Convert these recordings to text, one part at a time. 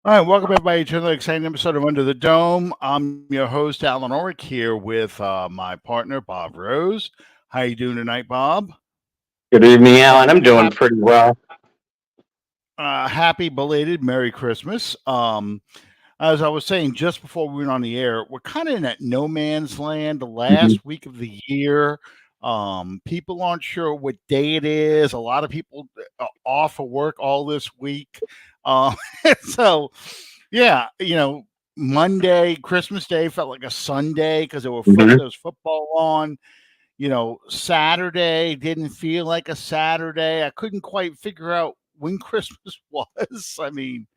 All right, welcome everybody to another exciting episode of Under the Dome. I'm your host, Allen Ulrich, here with my partner, Bob Rose. How you doing tonight, Bob? Good evening, Alan. And I'm doing pretty well. happy belated Merry Christmas. As I was saying just before we went on the air, we're kind of in that no man's land, the Mhm. last week of the year. People aren't sure what day it is. A lot of people are off of work all this week. Um, so, yeah, Monday, Christmas Day felt like a Sunday because there Mhm. was football on. Saturday didn't feel like a Saturday. I couldn't quite figure out when Christmas was. I mean,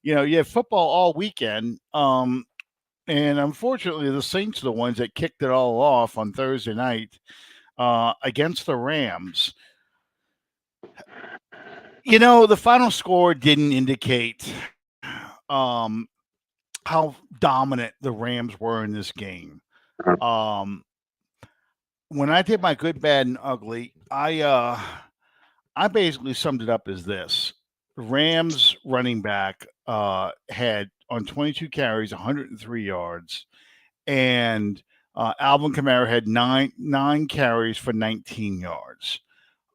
you had football all weekend. And unfortunately, the Saints are the ones that kicked it all off on Thursday night against the Rams. The final score didn't indicate how dominant the Rams were in this game. Um, when I did my good, bad, and ugly, I basically summed it up as this: the Rams running back had on 22 carries, 103 yards, and Alvin Kamara had nine carries for 19 yards.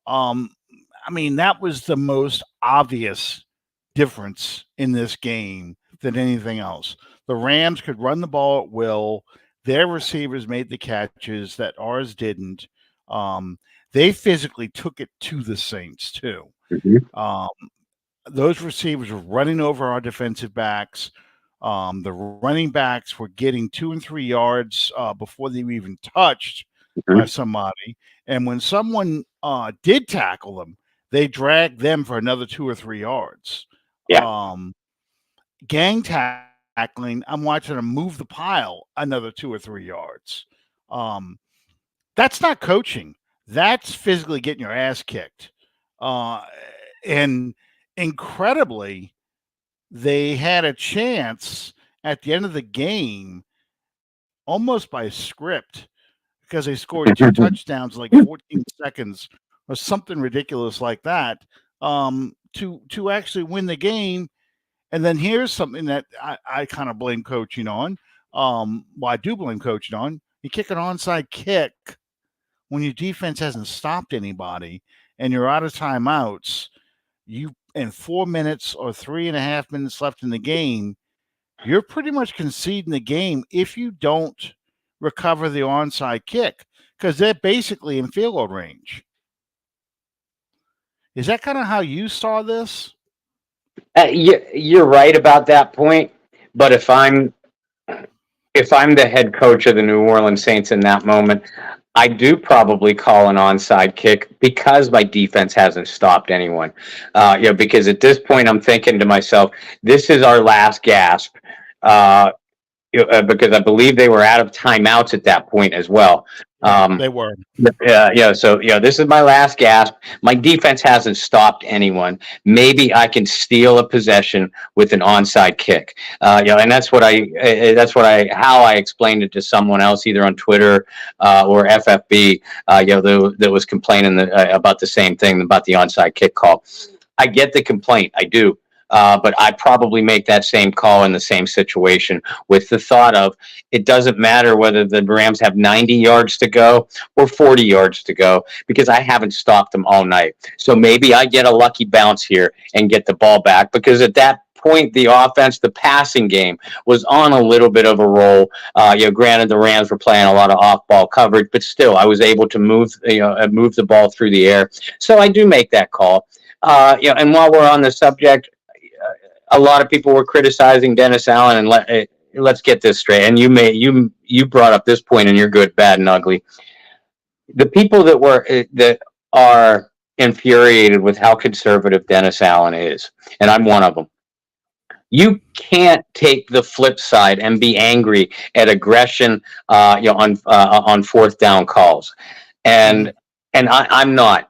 Um, I mean, that was the most obvious difference in this game than anything else. The Rams could run the ball at will. Their receivers made the catches that ours didn't. Um, they physically took it to the Saints too. Mhm. Um, those receivers were running over our defensive backs. The running backs were getting 2 and 3 yards before they were even touched by Mhm. somebody. And when someone did tackle them, they dragged them for another 2 or 3 yards. Yeah. Um, Gang tackling, I'm watching them move the pile another 2 or 3 yards. Um, that's not coaching. That's physically getting your ass kicked. Uh, and incredibly, they had a chance at the end of the game, almost by script, because they scored two touchdowns in like 14 seconds or something ridiculous like that, to actually win the game. And then here's something that I kind of blame coaching on. I do blame coaching on. You kick an onside kick when your defense hasn't stopped anybody and you're out of timeouts. You in 4 minutes or 3.5 minutes left in the game, you're pretty much conceding the game if you don't recover the onside kick because they're basically in field goal range. Is that kind of how you saw this? You're right about that point. But if I'm the head coach of the New Orleans Saints in that moment, I do probably call an onside kick because my defense hasn't stopped anyone. Because at this point I'm thinking to myself, this is our last gasp. Uh, because I believe they were out of timeouts at that point as well. Yeah, Um, they were. this is my last gasp. My defense hasn't stopped anyone. Maybe I can steal a possession with an onside kick. And how I explained it to someone else, either on Twitter or FFB. That was complaining about the same thing about the onside kick call. I get the complaint. I do. But I probably make that same call in the same situation with the thought of it doesn't matter whether the Rams have 90 yards to go or 40 yards to go because I haven't stopped them all night. So maybe I get a lucky bounce here and get the ball back because at that point, the offense, the passing game was on a little bit of a roll. Granted, the Rams were playing a lot of off-ball coverage, but still, I was able to move the ball through the air. So I do make that call. And while we're on the subject, a lot of people were criticizing Dennis Allen, and let's get this straight. And you brought up this point in your good, bad, and ugly. The people that are infuriated with how conservative Dennis Allen is, and I'm one of them. You can't take the flip side and be angry at aggression, on fourth down calls, Mhm. and I'm not.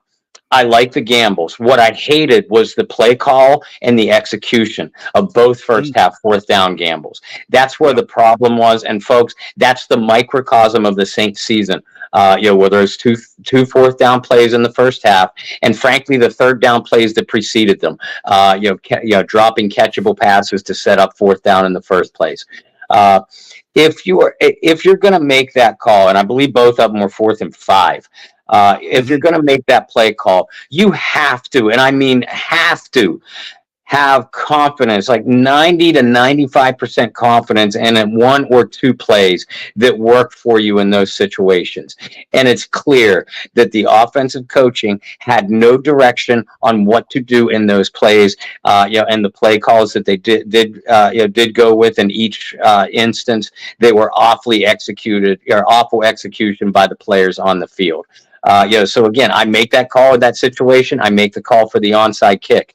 I like the gambles. What I hated was the play call and the execution of both first Mm, half, fourth down gambles. That's where yep. the problem was. And folks, that's the microcosm of the Saints season. Where there's two fourth down plays in the first half, and frankly, the third down plays that preceded them. Dropping catchable passes to set up fourth down in the first place. Uh, if you're going to make that call, and I believe both of them were 4th and 5. If you're Hmm. going to make that play call, you have to, and I mean have to, have confidence, like 90 to 95% confidence in one or two plays that work for you in those situations. And it's clear that the offensive coaching had no direction on what to do in those plays, and the play calls that they did go with in each instance, they were awful execution by the players on the field. So again, I make that call in that situation. I make the call for the onside kick.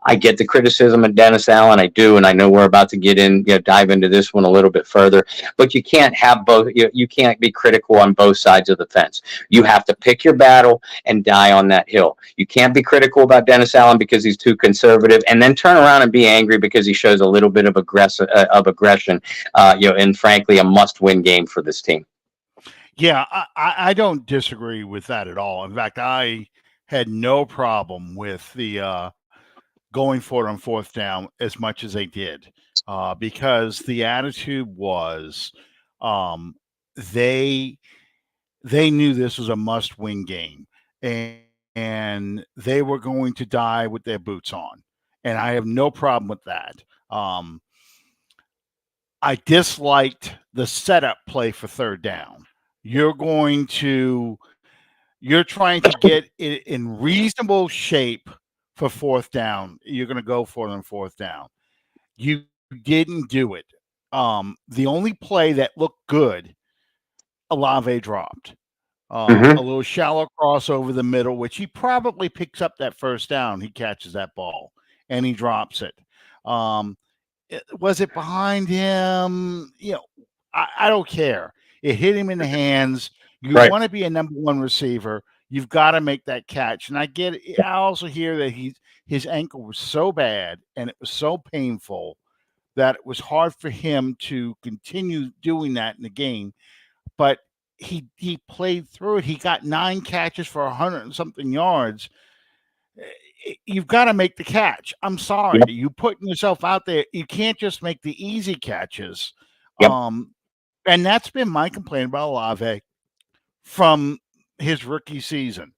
I get the criticism of Dennis Allen. I do, and I know we're about to dive into this one a little bit further. But you can't have both. You can't be critical on both sides of the fence. You have to pick your battle and die on that hill. You can't be critical about Dennis Allen because he's too conservative, and then turn around and be angry because he shows a little bit of aggression. And frankly, a must-win game for this team. Yeah, I don't disagree with that at all. In fact, I had no problem with the going for it on fourth down as much as they did, because the attitude was, um, they they knew this was a must-win game, and they were going to die with their boots on, and I have no problem with that. Um, I disliked the setup play for third down. You're going to you're trying to get it in reasonable shape for fourth down. You're going to go for it on fourth down. You didn't do it. The only play that looked good, Olave dropped. A Mm-hmm. little shallow cross over the middle, which he probably picks up that first down. He catches that ball and he drops it. Um, was it behind him? I don't care. It hit him in the hands. You Right. want to be a number one receiver. You've got to make that catch. And I get it. I also hear that his ankle was so bad and it was so painful that it was hard for him to continue doing that in the game. But he played through it. He got 9 catches for 100 and something yards. You've got to make the catch. I'm sorry. Yep. You putting yourself out there. You can't just make the easy catches. Yep. Um, and that's been my complaint about Olave from his rookie season.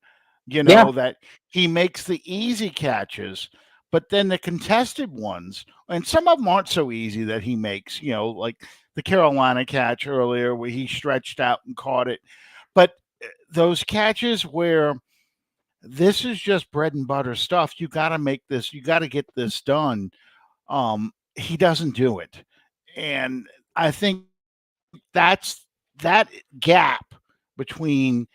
Yeah. That he makes the easy catches, but then the contested ones, and some of them aren't so easy that he makes, like the Carolina catch earlier where he stretched out and caught it. But those catches where this is just bread and butter stuff, you got to make this, you got to get this done. He doesn't do it. And I think that's that gap between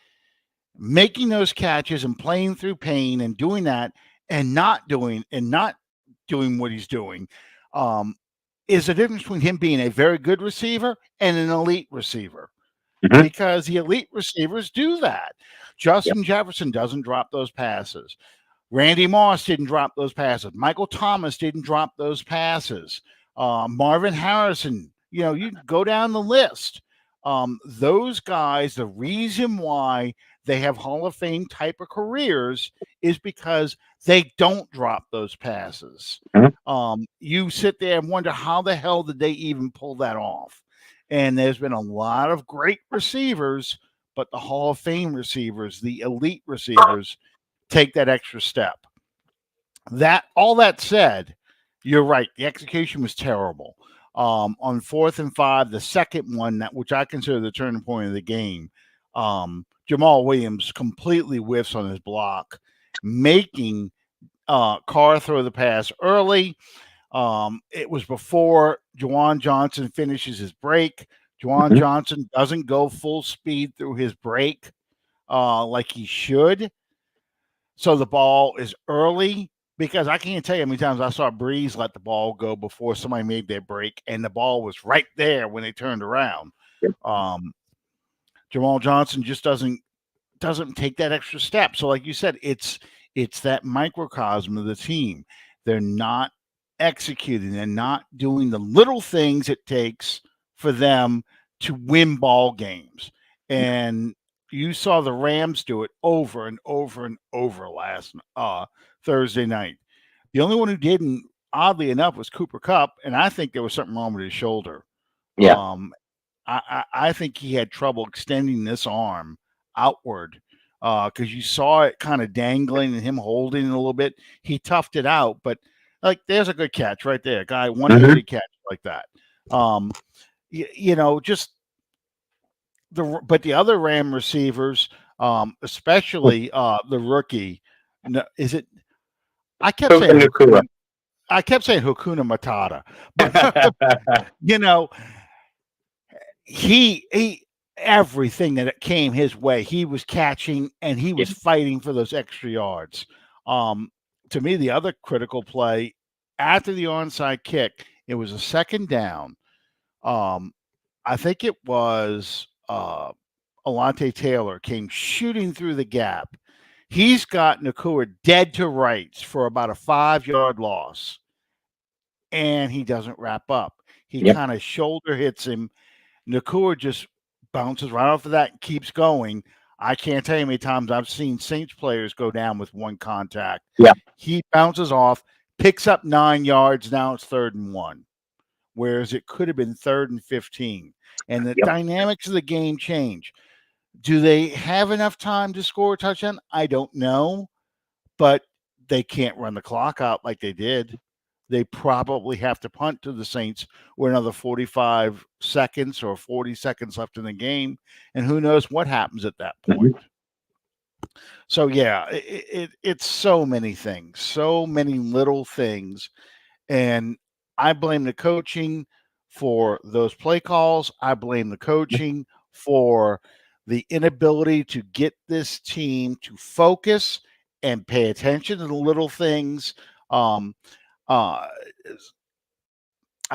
making those catches and playing through pain and doing that and not doing what he's doing, um, is the difference between him being a very good receiver and an elite receiver, Mm-hmm. because the elite receivers do that. Yep. Justin Jefferson doesn't drop those passes. Randy Moss didn't drop those passes. Michael Thomas didn't drop those passes. Marvin Harrison, you go down the list. Those guys, the reason why they have Hall of Fame type of careers is because they don't drop those passes. Mm-hmm. You sit there and wonder how the hell did they even pull that off? And there's been a lot of great receivers, but the Hall of Fame receivers, the elite receivers, take that extra step. All that said, you're right. The execution was terrible. On 4th and 5, the second one, which I consider the turning point of the game, Jamal Williams completely whiffs on his block, making Carr throw the pass early. It was before Juwan Johnson finishes his break. Juwan Mm-hmm. Johnson doesn't go full speed through his break like he should. So the ball is early, because I can't tell you how many times I saw Breeze let the ball go before somebody made their break, and the ball was right there when they turned around. Yep. Jamal Johnson just doesn't take that extra step. So, like you said, it's It's that microcosm of the team. They're not executing. They're not doing the little things it takes for them to win ball games. And you saw the Rams do it over and over and over last Thursday night. The only one who didn't, oddly enough, was Cooper Kupp, and I think there was something wrong with his shoulder. Yeah. I think he had trouble extending this arm outward because you saw it kind of dangling and him holding it a little bit. He toughed it out, but like there's a good catch right there, guy one-handed catch like that. Just but the other Ram receivers, especially the rookie, is it? I kept saying Hakuna Matata, but he everything that came his way, he was catching and he was fighting for those extra yards. To me, the other critical play after the onside kick, it was a second down. I think it was Alante Taylor came shooting through the gap. He's got Nakua dead to rights for about a 5-yard loss, and he doesn't wrap up. He kind of shoulder hits him. Nakua just bounces right off of that and keeps going. I can't tell you how many times I've seen Saints players go down with one contact. Yeah. He bounces off, picks up 9 yards. Now it's 3rd and 1, whereas it could have been 3rd and 15. And the dynamics of the game change. Do they have enough time to score a touchdown? I don't know, but they can't run the clock out like they did. They probably have to punt to the Saints with another 45 seconds or 40 seconds left in the game. And who knows what happens at that point. So, yeah, it's so many things, so many little things. And I blame the coaching for those play calls. I blame the coaching for the inability to get this team to focus and pay attention to the little things. I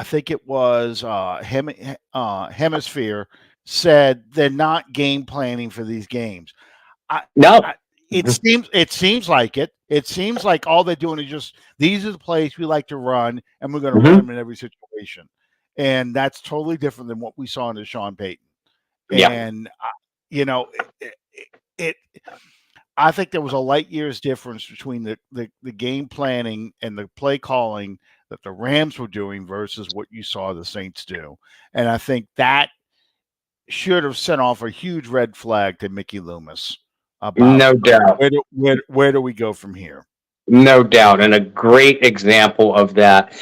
think it was Hemisphere said they're not game planning for these games. It seems like it. It seems like all they're doing is just these are the plays we like to run, and we're going to run them in every situation. And that's totally different than what we saw in Sean Payton. And I think there was a light years difference between the game planning and the play calling that the Rams were doing versus what you saw the Saints do. And I think that should have sent off a huge red flag to Mickey Loomis about no doubt. Where do we go from here? No doubt. And a great example of that.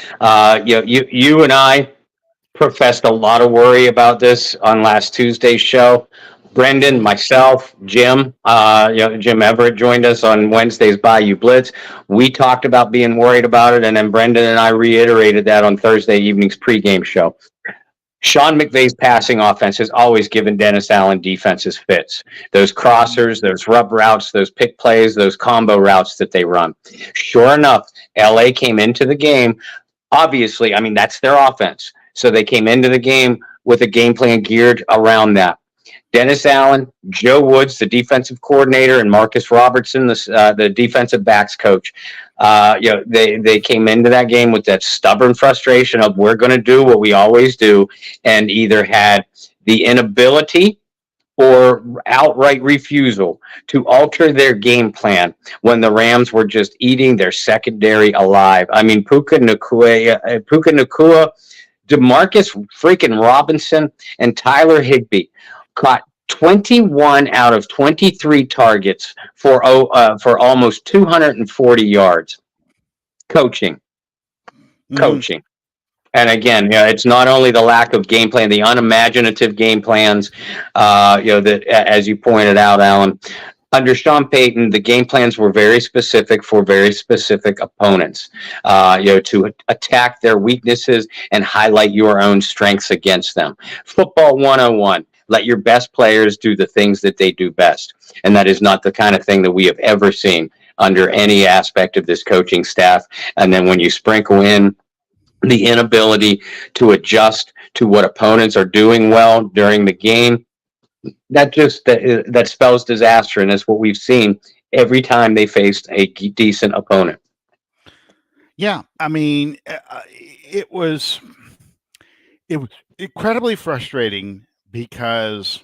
You and I professed a lot of worry about this on last Tuesday's show. Brendan, myself, Jim, Jim Everett joined us on Wednesday's Bayou Blitz. We talked about being worried about it, and then Brendan and I reiterated that on Thursday evening's pregame show. Sean McVay's passing offense has always given Dennis Allen defenses fits. Those crossers, those rub routes, those pick plays, those combo routes that they run. Sure enough, LA came into the game. Obviously, I mean, that's their offense. So they came into the game with a game plan geared around that. Dennis Allen, Joe Woods, the defensive coordinator, and Marcus Robertson, the defensive backs coach. They came into that game with that stubborn frustration of we're going to do what we always do, and either had the inability or outright refusal to alter their game plan when the Rams were just eating their secondary alive. I mean, Puka Nacua, DeMarcus freaking Robinson, and Tyler Higbee caught 21 out of 23 targets for almost 240 yards. Coaching. And again, it's not only the lack of game plan, the unimaginative game plans, that, as you pointed out, Alan, under Sean Payton, the game plans were very specific for very specific opponents, to attack their weaknesses and highlight your own strengths against them. Football 101, let your best players do the things that they do best. And that is not the kind of thing that we have ever seen under any aspect of this coaching staff. And then when you sprinkle in the inability to adjust to what opponents are doing well during the game, that spells disaster, and that's what we've seen every time they faced a decent opponent. Yeah, I mean, it was incredibly frustrating because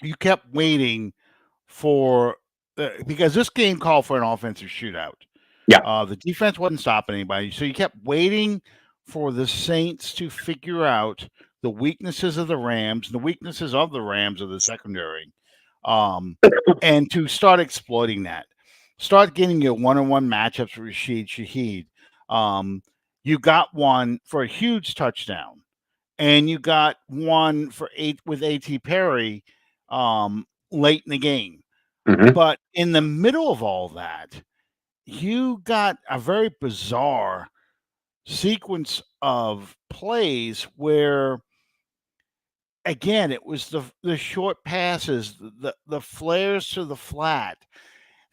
you kept waiting for because this game called for an offensive shootout. Yeah. The defense wasn't stopping anybody, so you kept waiting for the Saints to figure out the weaknesses of the Rams, the weaknesses of the Rams of the secondary, um, and to start exploiting that. Start getting your one-on-one matchups with Rashid Shaheed. You got one for a huge touchdown, and you got one for eight with A.T. Perry late in the game. Hmm. But in the middle of all that, you got a very bizarre sequence of plays where again it was the short passes, the flares to the flat,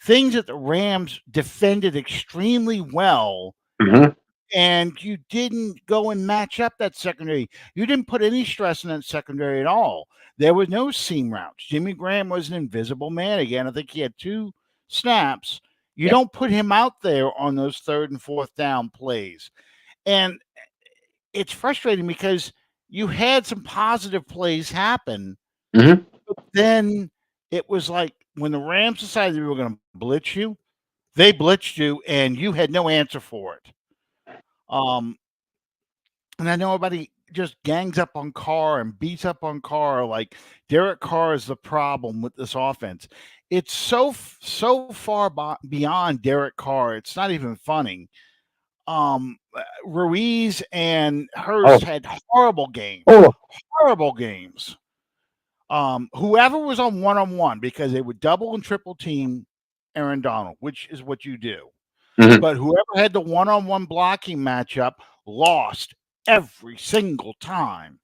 things that the Rams defended extremely well, Hmm. and you didn't go and match up that secondary. You didn't put any stress in that secondary at all. There was no seam routes. Jimmy Graham was an invisible man again. I think he had 2 snaps. You Yep. don't put him out there on those 3rd and 4th down plays. And it's frustrating because you had some positive plays happen, Hmm. but then it was like when the Rams decided they were going to blitz you, they blitzed you and you had no answer for it. Um, and I know everybody just gangs up on Carr and beats up on Carr like Derek Carr is the problem with this offense. It's so far beyond Derek Carr. It's not even funny. Ruiz and Oh, Hurst had horrible games. oh, Horrible games. Whoever was on one because they would double and triple team Aaron Donald, which is what you do. hmm. But whoever had the one-on-one blocking matchup lost every single time.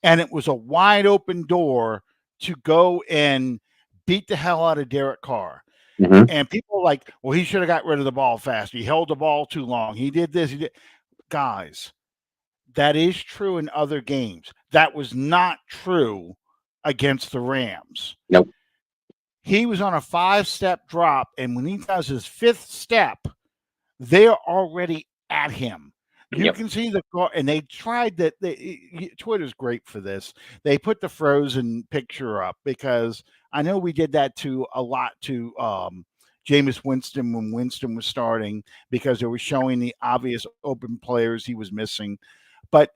And it was a wide open door to go and beat the hell out of Derek Carr. Hmm. And people are like, well, he should have got rid of the ball fast. He held the ball too long. He did this. He did. Guys, that is true in other games. That was not true against the Rams. Nope. He was on a 5-step drop. And when he does his 5th step, they're already at him. You Yep. can see the car, and they tried that. Twitter's great for this. They put the frozen picture up because I know we did that a lot to Jameis Winston when Winston was starting because they were showing the obvious open players he was missing. But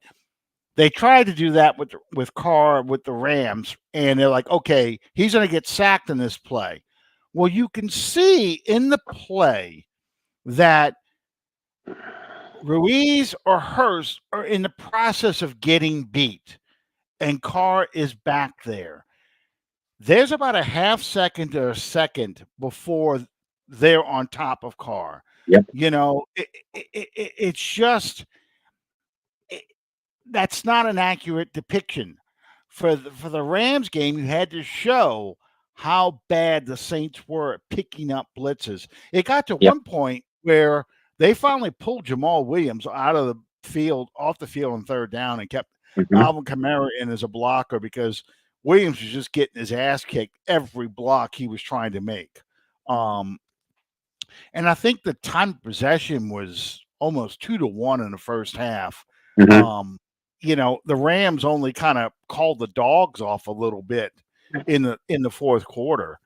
they tried to do that with Carr with the Rams, and they're like, okay, he's going to get sacked in this play. Well, you can see in the play that Ruiz or Hurst are in the process of getting beat, and Carr is back there. There's about a half second to a second before they're on top of Carr. Yep. You know, it's just it, that's not an accurate depiction. For the Rams game, you had to show how bad the Saints were at picking up blitzes. It got to Yep. one point where they finally pulled Jamal Williams out of the field, off the field on 3rd down, and kept Hmm. Alvin Kamara in as a blocker because Williams was just getting his ass kicked every block he was trying to make. Um, and I think the time of possession was almost 2-1 in the first half. Hmm. Um, the Rams only kind of called the dogs off a little bit in the 4th quarter,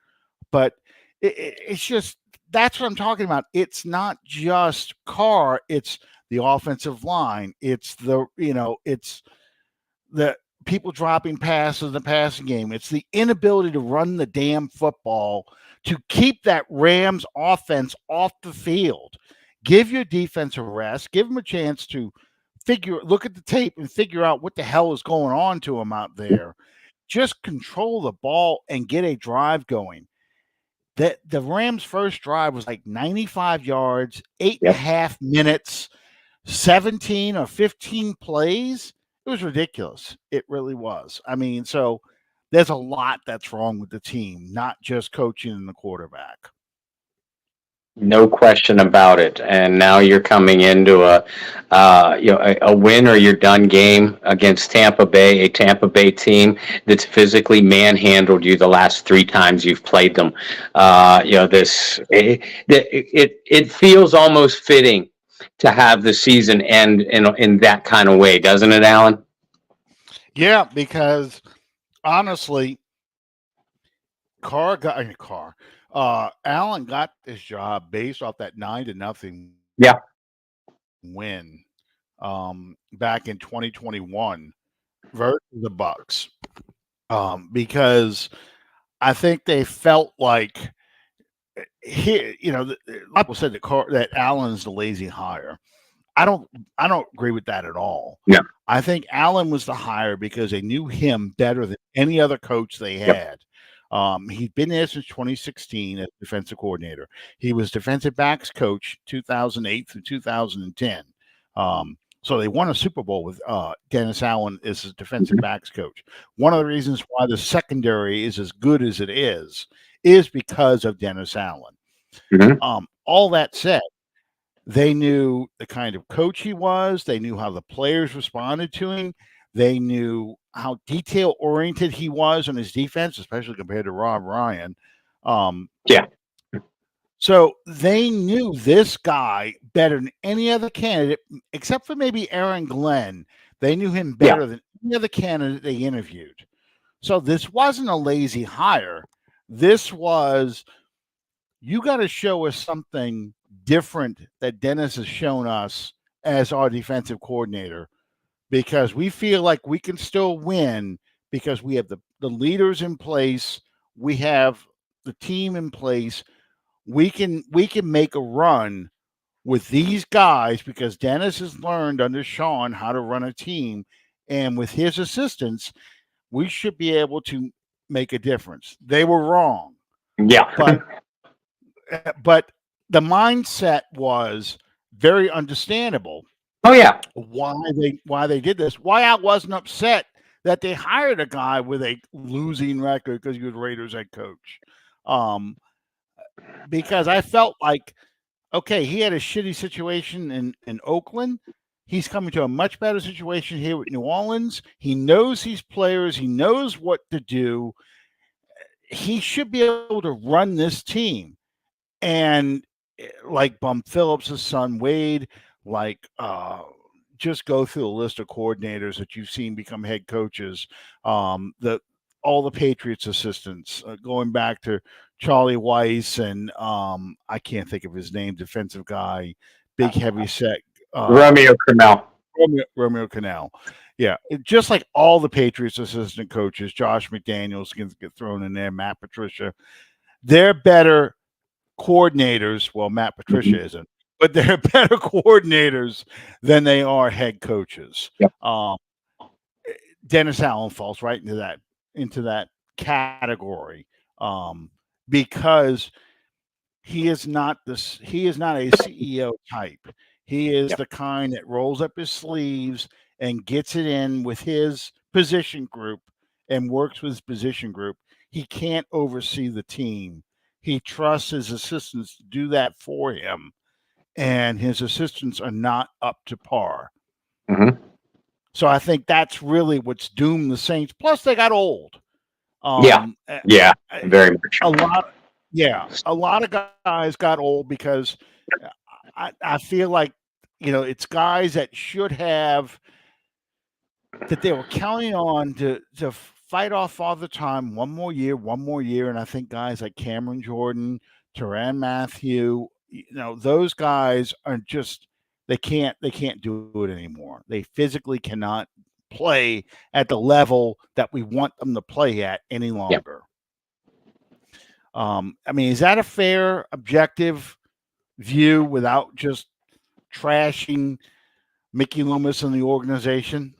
but it's just that's what I'm talking about. It's not just Carr; it's the offensive line. It's it's the people dropping passes in the passing game. It's the inability to run the damn football to keep that Rams offense off the field. Give your defense a rest. Give them a chance to look at the tape and figure out what the hell is going on to them out there. Just control the ball and get a drive going. The Rams' first drive was like 95 yards, eight and a Yep. half minutes, 17 or 15 plays. It was ridiculous. It really was. I mean, so there's a lot that's wrong with the team, not just coaching and the quarterback. No question about it. And now you're coming into a win or you're done game against Tampa Bay, a Tampa Bay team that's physically manhandled you the last three times you've played them. It feels almost fitting to have the season end in that kind of way, doesn't it, Alan? Yeah, because honestly, Carr got Carr. Allen got this job based off that 9-0 Yeah. win back in 2021 versus the Bucs. Because I think they felt like a lot of people said that Allen's the lazy hire. I don't agree with that at all. Yeah. I think Allen was the hire because they knew him better than any other coach they had. He'd been there since 2016 as defensive coordinator. He was defensive backs coach 2008 through 2010. So they won a Super Bowl with Dennis Allen as his defensive backs coach. One of the reasons why the secondary is as good as it is because of Dennis Allen. Mm-hmm. All that said, they knew the kind of coach he was. They knew how the players responded to him. They knew how detail-oriented he was on his defense, especially compared to Rob Ryan. Yeah. So they knew this guy better than any other candidate, except for maybe Aaron Glenn. They knew him better than any other candidate they interviewed. So this wasn't a lazy hire. This was, you got to show us something different that Dennis has shown us as our defensive coordinator, because we feel like we can still win because we have the leaders in place. We have the team in place. We can make a run with these guys because Dennis has learned under Sean how to run a team. And with his assistance, we should be able to make a difference. They were wrong. Yeah. But the mindset was very understandable. Oh yeah. Why they did this? Why I wasn't upset that they hired a guy with a losing record because he was Raiders head coach. Because I felt like, okay, he had a shitty situation in Oakland. He's coming to a much better situation here with New Orleans. He knows these players. He knows what to do. He should be able to run this team. And like Bum Phillips' son, Wade, just go through the list of coordinators that you've seen become head coaches. All the Patriots assistants, going back to Charlie Weiss and I can't think of his name, defensive guy, big heavy set. Romeo Crennel. Romeo Crennel. Yeah, just like all the Patriots assistant coaches, Josh McDaniels can get thrown in there, Matt Patricia. They're better coordinators. Well, Matt Patricia isn't, but they're better coordinators than they are head coaches. Yep. Dennis Allen falls right into that category because he is not a CEO type. He is the kind that rolls up his sleeves and gets it in with his position group and works with his position group. He can't oversee the team. He trusts his assistants to do that for him, and his assistants are not up to par. Mm-hmm. So I think that's really what's doomed the Saints. Plus, they got old. Very much. A lot of guys got old because I feel like, it's guys that should have, that they were counting on to fight off Father Time one more year. And I think guys like Cameron Jordan, Tyrann Mathieu, those guys are just, they can't do it anymore. They physically cannot play at the level that we want them to play at any longer. Is that a fair, objective view without just trashing Mickey Loomis and the organization?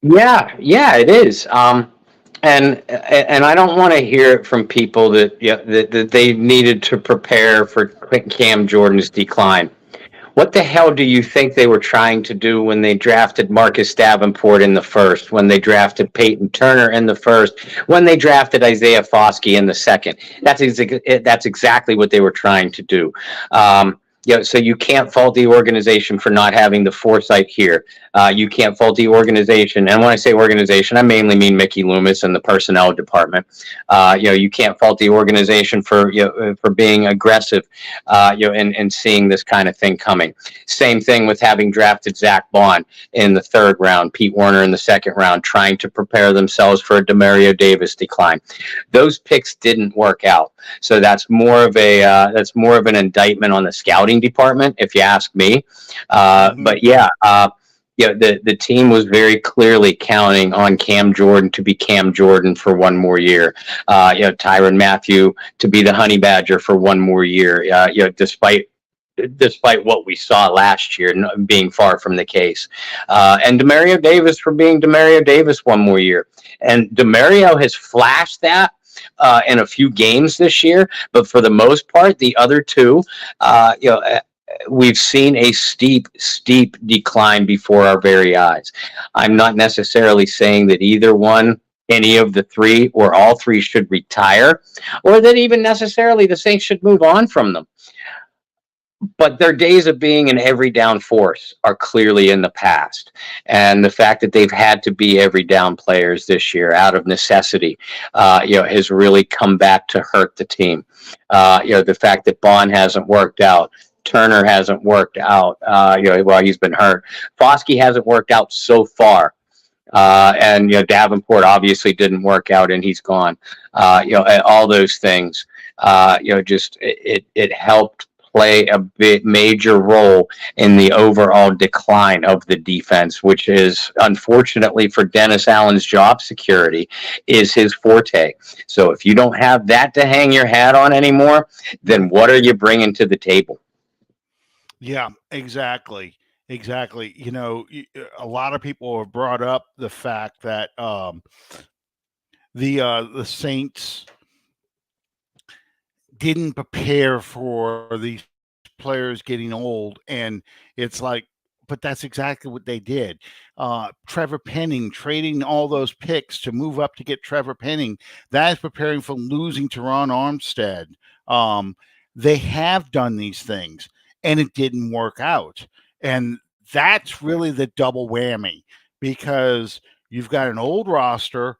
Yeah, it is. And I don't want to hear it from people that they needed to prepare for Cam Jordan's decline. What the hell do you think they were trying to do when they drafted Marcus Davenport in the first, when they drafted Peyton Turner in the first, when they drafted Isaiah Foskey in the second? That's exactly what they were trying to do. So you can't fault the organization for not having the foresight here. You can't fault the organization, and when I say organization, I mainly mean Mickey Loomis and the personnel department. You can't fault the organization for being aggressive, and seeing this kind of thing coming. Same thing with having drafted Zach Bond in the third round, Pete Werner in the second round, trying to prepare themselves for a Demario Davis decline. Those picks didn't work out, so that's more of an indictment on the scouting department, if you ask me. But yeah. The team was very clearly counting on Cam Jordan to be Cam Jordan for one more year. Tyrann Mathieu to be the Honey Badger for one more year. Despite what we saw last year being far from the case, and Demario Davis for being Demario Davis one more year. And Demario has flashed that in a few games this year, but for the most part, the other two, we've seen a steep decline before our very eyes. I'm not necessarily saying that either one, any of the three, or all three should retire, or that even necessarily the Saints should move on from them. But their days of being an every down force are clearly in the past. And the fact that they've had to be every down players this year out of necessity, has really come back to hurt the team. The fact that Bond hasn't worked out, Turner hasn't worked out, while he's been hurt. Foskey hasn't worked out so far. And Davenport obviously didn't work out, and he's gone. All those things, it helped play a major role in the overall decline of the defense, which is, unfortunately for Dennis Allen's job security, is his forte. So if you don't have that to hang your hat on anymore, then what are you bringing to the table? Yeah, exactly. Exactly. A lot of people have brought up the fact that the Saints didn't prepare for these players getting old, and it's like, but that's exactly what they did. Trevor Penning trading all those picks to move up to get Trevor Penning, that is preparing for losing Teron Armstead. They have done these things, and it didn't work out. And that's really the double whammy, because you've got an old roster,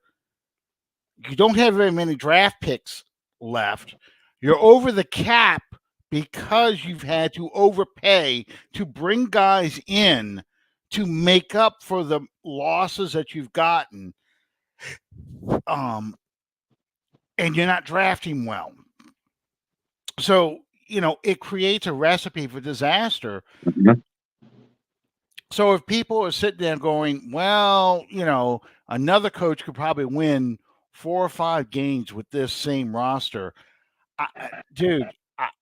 you don't have very many draft picks left, you're over the cap because you've had to overpay to bring guys in to make up for the losses that you've gotten, and you're not drafting well. So, it creates a recipe for disaster. Mhm. So if people are sitting there going, well, another coach could probably win 4 or 5 games with this same roster, dude,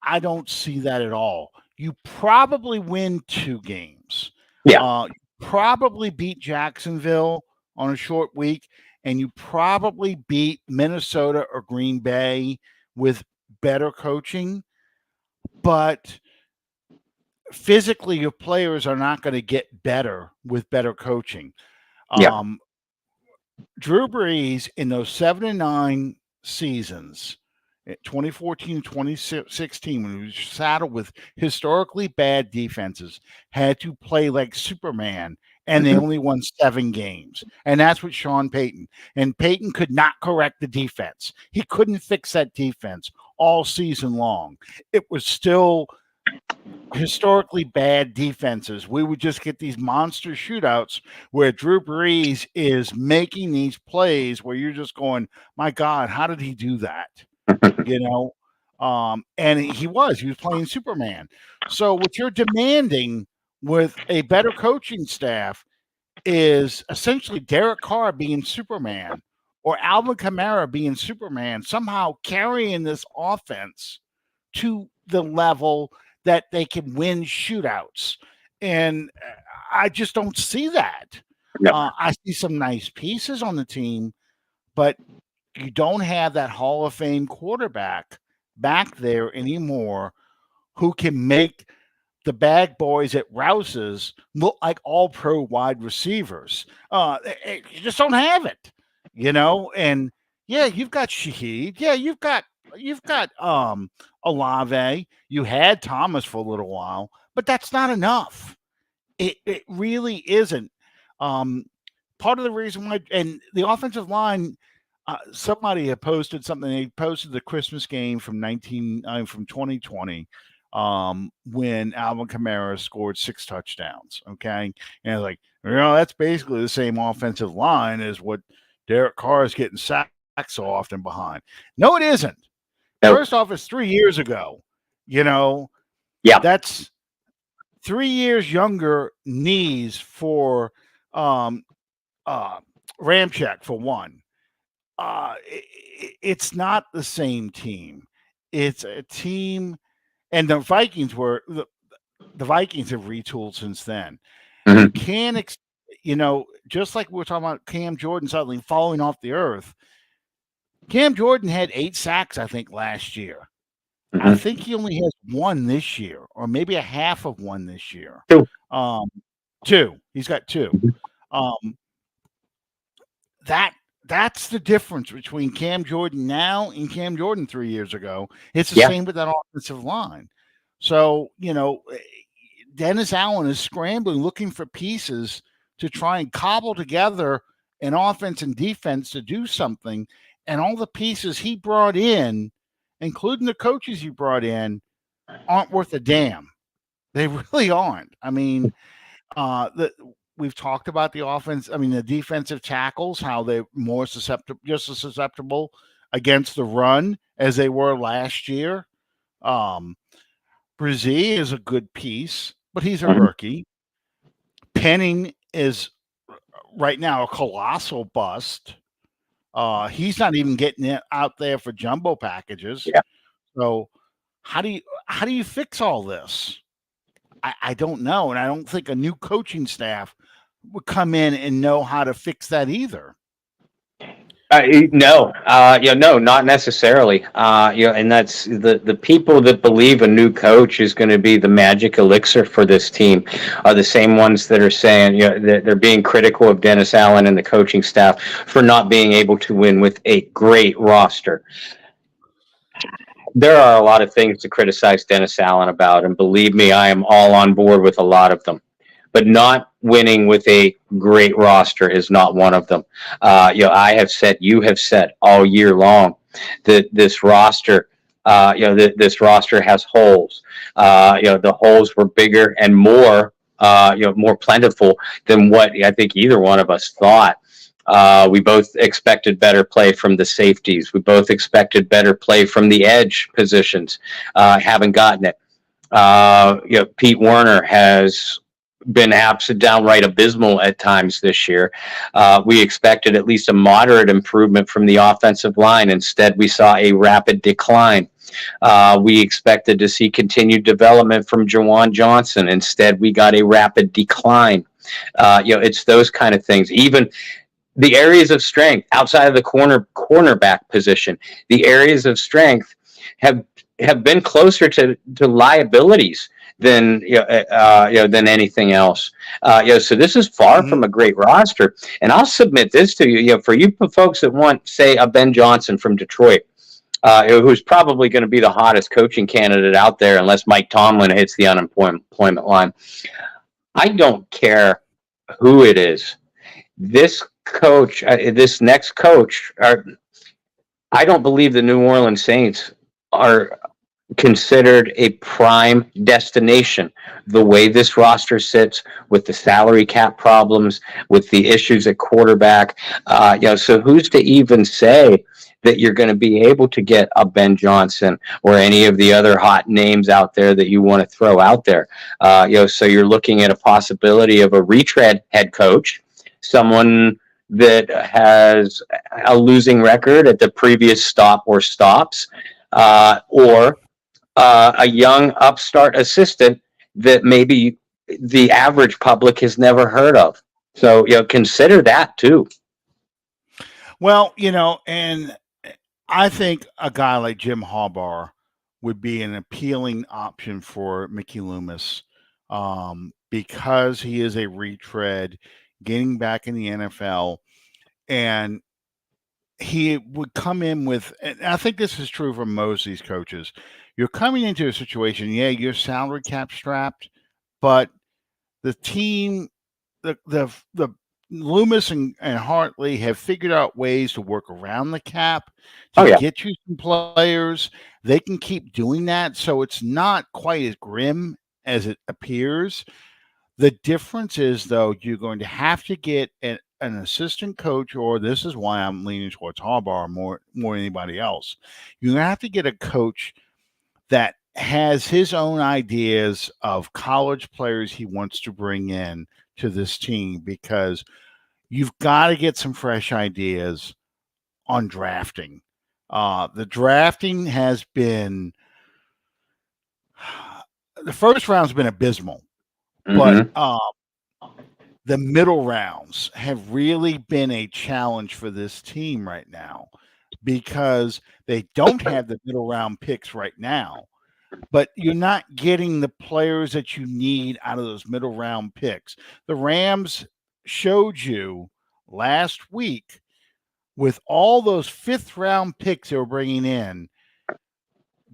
I don't see that at all. You probably win 2 games. Yeah. You probably beat Jacksonville on a short week, and you probably beat Minnesota or Green Bay with better coaching. But physically, your players are not going to get better with better coaching. Yeah. Drew Brees in those 7-9 seasons, 2014 and 2016, when he was saddled with historically bad defenses, had to play like Superman, and they only won 7 games. And that's what Sean Payton. And Payton could not correct the defense. He couldn't fix that defense all season long. It was still historically bad defenses. We would just get these monster shootouts where Drew Brees is making these plays where you're just going, my God, how did he do that? And he was playing Superman. So what you're demanding with a better coaching staff is essentially Derek Carr being Superman, or Alvin Kamara being Superman, somehow carrying this offense to the level that they can win shootouts. And I just don't see that. No. I see some nice pieces on the team, but you don't have that Hall of Fame quarterback back there anymore who can make the bag boys at Rouse's look like all pro wide receivers. You just don't have it, and yeah, you've got Shaheed. Yeah, you've got Olave. You had Thomas for a little while, but that's not enough. It really isn't. Um, Part of the reason why, and the offensive line, somebody had posted something. They posted the Christmas game from 2020, when Alvin Kamara scored 6 touchdowns. Okay, and like, that's basically the same offensive line as what Derek Carr is getting sacked so often behind. No, it isn't. Nope. First off, it's 3 years ago. Yeah. That's 3 years younger knees for Ramczyk for one. It's not the same team. It's a team, and the Vikings have retooled since then. Mhm. You can't, just like we were talking about Cam Jordan suddenly falling off the earth. Cam Jordan had 8 sacks, I think, last year. I Mhm. think he only has 1 this year, or maybe a half of 1 this year. 2. 2. He's got 2. Mhm. Um, that's the difference between Cam Jordan now and Cam Jordan 3 years ago. It's the Yeah. same with that offensive line. So, Dennis Allen is scrambling, looking for pieces to try and cobble together an offense and defense to do something. And all the pieces he brought in, including the coaches he brought in, aren't worth a damn. They really aren't. I mean, we've talked about the offense. I mean, the defensive tackles, how they're just as susceptible against the run as they were last year. Brzee is a good piece, but he's a Mhm. rookie. Penning is right now a colossal bust. He's not even getting it out there for jumbo packages. Yeah. So how do you fix all this? I don't know, and I don't think a new coaching staff would come in and know how to fix that either. No, no, not necessarily. And that's the people that believe a new coach is going to be the magic elixir for this team are the same ones that are saying, they're being critical of Dennis Allen and the coaching staff for not being able to win with a great roster. There are a lot of things to criticize Dennis Allen about, and believe me, I am all on board with a lot of them. But not winning with a great roster is not one of them. You have said all year long that this roster, this roster has holes. The holes were bigger and more, more plentiful than what I think either one of us thought. We both expected better play from the safeties. We both expected better play from the edge positions. Haven't gotten it. Pete Werner has been downright abysmal at times this year. We expected at least a moderate improvement from the offensive line. Instead, we saw a rapid decline. We expected to see continued development from Jawan Johnson. Instead, we got a rapid decline. It's those kind of things. Even the areas of strength outside of the cornerback position, the areas of strength have been closer to liabilities than than anything else. So this is far from a great roster. And I'll submit this to you, for you folks that want, say, a Ben Johnson from Detroit, who's probably going to be the hottest coaching candidate out there, unless Mike Tomlin hits the unemployment line. I don't care who it is. This next coach, I don't believe the New Orleans Saints are considered a prime destination. The way this roster sits, with the salary cap problems, with the issues at quarterback, so who's to even say that you're going to be able to get a Ben Johnson or any of the other hot names out there that you want to throw out there? So you're looking at a possibility of a retread head coach, someone that has a losing record at the previous stop or stops, or a young upstart assistant that maybe the average public has never heard of. So, consider that too. Well, and I think a guy like Jim Harbaugh would be an appealing option for Mickey Loomis. because he is a retread, getting back in the NFL, and he would come in with, and I think this is true for most of these coaches. You're coming into a situation, yeah, you're salary cap strapped, but the team, the Loomis and Hartley have figured out ways to work around the cap to Oh yeah. get you some players. They can keep doing that, so it's not quite as grim as it appears. The difference is, though, you're going to have to get an assistant coach, or this is why I'm leaning towards Harbaugh more than anybody else. You're going to have to get a coach that has his own ideas of college players he wants to bring in to this team, because you've got to get some fresh ideas on drafting. The drafting has been, the first round's been abysmal, but Mm-hmm. the middle rounds have really been a challenge for this team right now, because they don't have the middle round picks right now, but you're not getting the players that you need out of those middle round picks. The Rams showed you last week, with all those fifth round picks they were bringing in,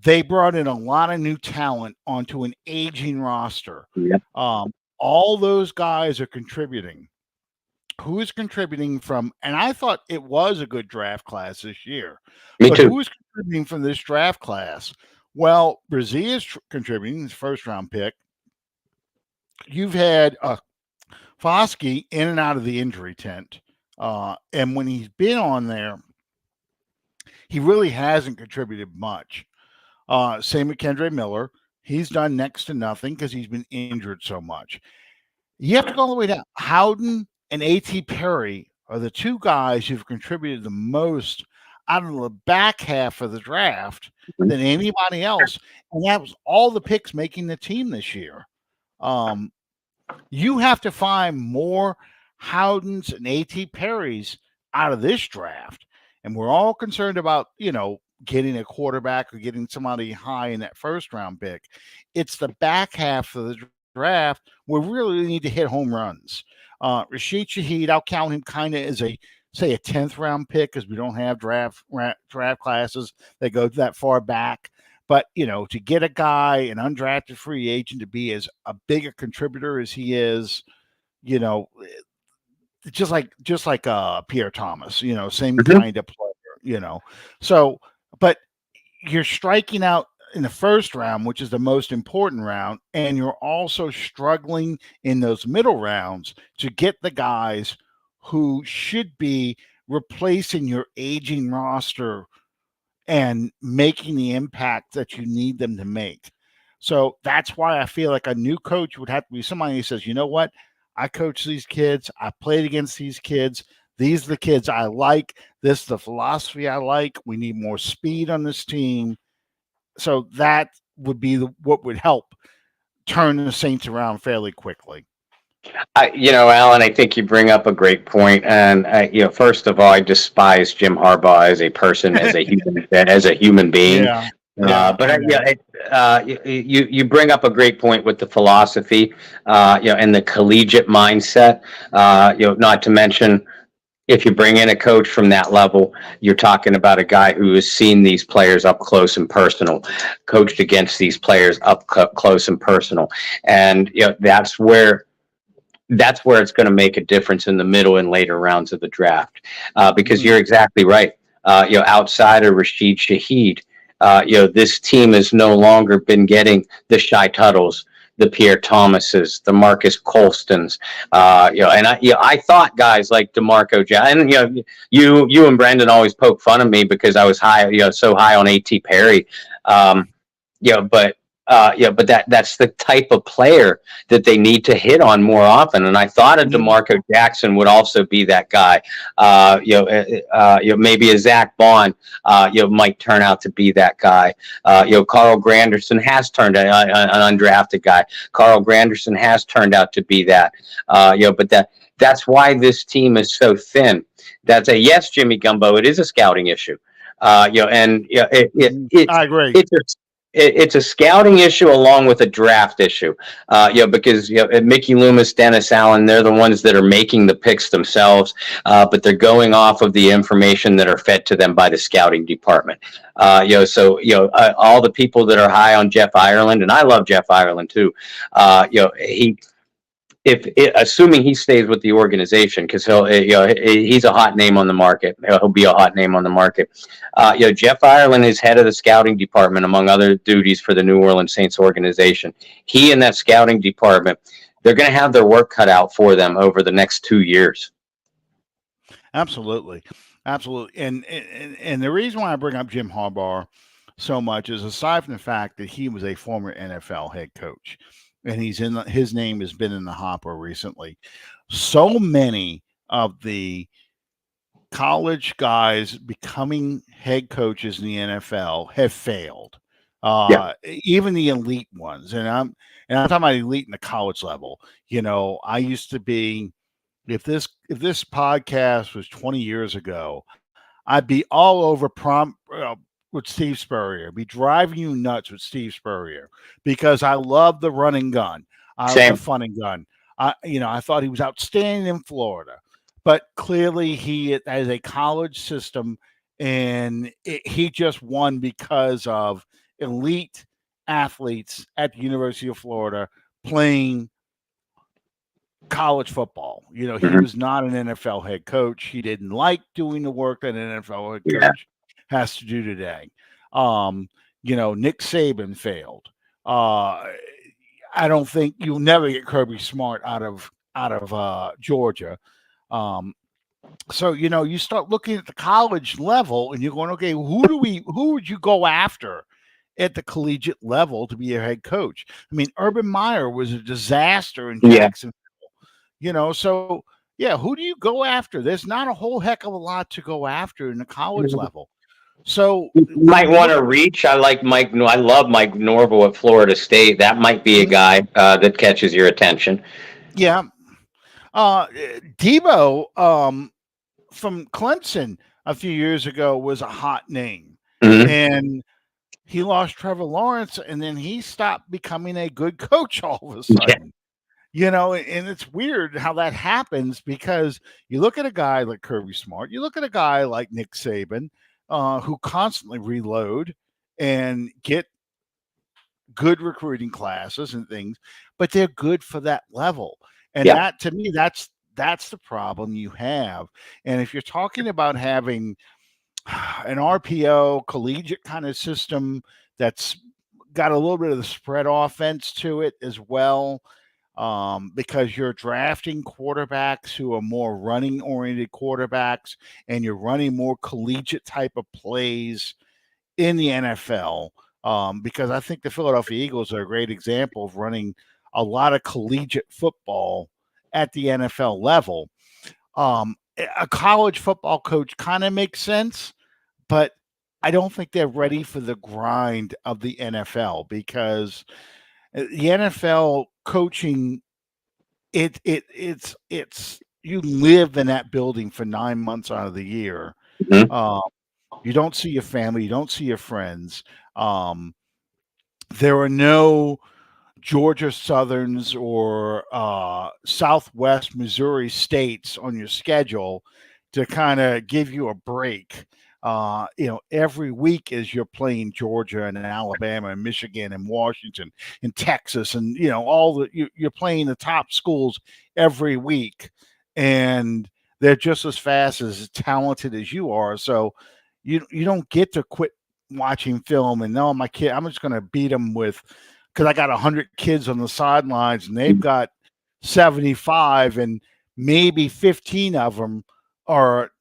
they brought in a lot of new talent onto an aging roster. Yep. All those guys are contributing. Who is contributing from, and I thought it was a good draft class this year, Me but too. who is contributing from this draft class? Well, Brazil is contributing, his first round pick. You've had Foskey in and out of the injury tent. And when he's been on there, he really hasn't contributed much. Same with Kendre Miller. He's done next to nothing because he's been injured so much. You have to go all the way down. Howden and A.T. Perry are the two guys who've contributed the most out of the back half of the draft than anybody else. And that was all the picks making the team this year. You have to find more Howdens and A.T. Perrys out of this draft. And we're all concerned about, getting a quarterback or getting somebody high in that first round pick. It's the back half of the draft where we really need to hit home runs. Rashid Shaheed, I'll count him kind of as a 10th round pick, because we don't have draft classes that go that far back. But to get a guy, an undrafted free agent, to be as a big a contributor as he is, just like Pierre Thomas, same Mm-hmm. kind of player, So, but you're striking out in the first round, which is the most important round, and you're also struggling in those middle rounds to get the guys who should be replacing your aging roster and making the impact that you need them to make. So that's why I feel like a new coach would have to be somebody who says, you know what? I coach these kids. I played against these kids. These are the kids I like. This is the philosophy I like. We need more speed on this team. So that would be what would help turn the Saints around fairly quickly. Alan, I think you bring up a great point. And first of all, I despise Jim Harbaugh as a person, as a human being. Yeah. Yeah. You bring up a great point with the philosophy, and the collegiate mindset. Not to mention, if you bring in a coach from that level, you're talking about a guy who has seen these players up close and personal, coached against these players up close and personal, and that's where it's going to make a difference in the middle and later rounds of the draft, because you're exactly right. Outside of Rashid Shaheed, this team has no longer been getting the Shy Tuttles, the Pierre Thomases, the Marcus Colstons, and I thought guys like DeMarco Jackson, and you and Brendan always poke fun of me because I was so high on A.T. Perry, but that's the type of player that they need to hit on more often. And I thought a DeMarco Jackson would also be that guy. Maybe a Zach Bond, might turn out to be that guy. Carl Granderson has turned out an undrafted guy. Carl Granderson has turned out to be that. But that's why this team is so thin. That's yes, Jimmy Gumbo. It is a scouting issue. I agree. it's a scouting issue along with a draft issue. Because Mickey Loomis, Dennis Allen, they're the ones that are making the picks themselves, but they're going off of the information that are fed to them by the scouting department. All the people that are high on Jeff Ireland, and I love Jeff Ireland too. He if assuming he stays with the organization, because he's a hot name on the market. He'll be a hot name on the market. Jeff Ireland is head of the scouting department, among other duties for the New Orleans Saints organization. He and that scouting department, they're going to have their work cut out for them over the next 2 years. Absolutely, absolutely. And the reason why I bring up Jim Harbaugh so much is, aside from the fact that he was a former NFL head coach, and his name has been in the hopper recently. So many of the college guys becoming head coaches in the NFL have failed. Even the elite ones, and I'm talking about elite in the college level. I used to be, if this podcast was 20 years ago, I'd be all over with Steve Spurrier, be driving you nuts with Steve Spurrier, because I love the run and gun. I love the fun and gun. I thought he was outstanding in Florida, but clearly he has a college system, and he just won because of elite athletes at the University of Florida playing college football. He was not an NFL head coach. He didn't like doing the work that an NFL head coach has to do today. Nick Saban failed. I don't think you'll never get Kirby Smart out of Georgia. So you start looking at the college level, and you're going, okay, who would you go after at the collegiate level to be a head coach? I mean, Urban Meyer was a disaster in Jacksonville. So who do you go after? There's not a whole heck of a lot to go after in the college level. So you might want to reach. I love Mike Norvell at Florida State. That might be a guy that catches your attention. Yeah. Debo from Clemson a few years ago was a hot name. And he lost Trevor Lawrence, and then he stopped becoming a good coach all of a sudden. And it's weird how that happens, because you look at a guy like Kirby Smart, you look at a guy like Nick Saban, who constantly reload and get good recruiting classes and things, but they're good for that level. And that, to me, that's the problem you have. And if you're talking about having an RPO collegiate kind of system that's got a little bit of the spread offense to it as well, because you're drafting quarterbacks who are more running oriented quarterbacks, and you're running more collegiate type of plays in the NFL. Because I think the Philadelphia Eagles are a great example of running a lot of collegiate football at the NFL level. A college football coach kind of makes sense, but I don't think they're ready for the grind of the NFL, because the NFL coaching, it's you live in that building for 9 months out of the year. You don't see your family, you don't see your friends. There are no Georgia Southerns or Southwest Missouri States on your schedule to kind of give you a break. Every week as you're playing Georgia and Alabama and Michigan and Washington and Texas, and you're playing the top schools every week, and they're just as fast, as talented as you are. So you don't get to quit watching film and, no, my kid, I'm just going to beat them because I got 100 kids on the sidelines and they've got 75, and maybe 15 of them are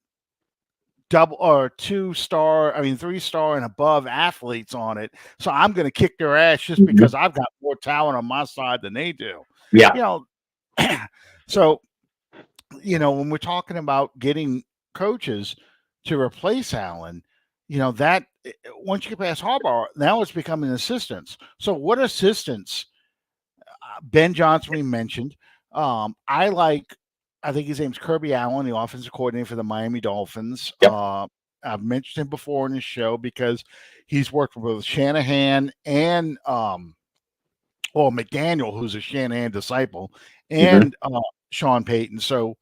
double or 2-star, 3-star and above athletes on it. So I'm going to kick their ass just because I've got more talent on my side than they do. So, when we're talking about getting coaches to replace Allen, that once you get past Harbaugh, now it's becoming assistants. So what assistants? Ben Johnson, we mentioned. I think his name's Kirby Allen, the offensive coordinator for the Miami Dolphins. I've mentioned him before in the show because he's worked with both Shanahan and McDaniel, who's a Shanahan disciple, Mhm. and Sean Payton. So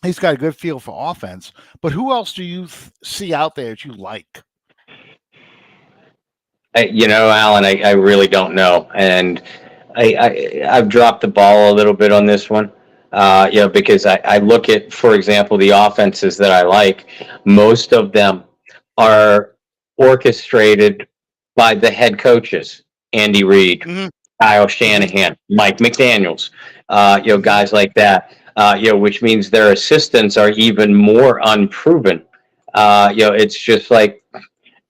he's got a good feel for offense. But who else do you see out there that you like? Alan, I really don't know, and I've dropped the ball a little bit on this one. Because I look at, for example, the offenses that I like. Most of them are orchestrated by the head coaches, Andy Reid, Hmm. Kyle Hmm. Shanahan, Mike McDaniels, Hmm. guys like that. Which means their assistants are even more unproven. It's just like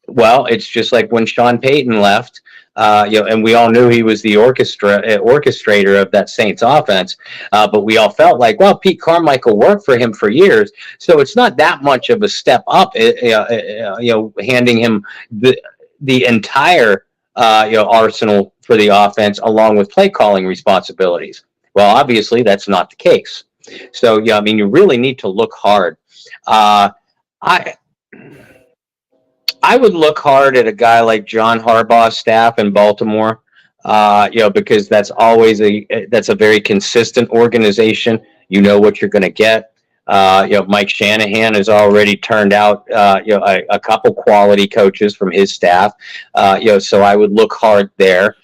it's just like when Sean Payton left, and we all knew he was the orchestrator of that Saints offense, but we all felt like, well, Pete Carmichael worked for him for years, so it's not that much of a step up, handing him the entire arsenal for the offense along with play calling responsibilities. Well, obviously that's not the case. So yeah, I mean, you really need to look hard. Uh, I I would look hard at a guy like John Harbaugh's staff in Baltimore, because that's a very consistent organization. You know what you're going to get. Mike Shanahan has already turned out, a couple quality coaches from his staff. So I would look hard there.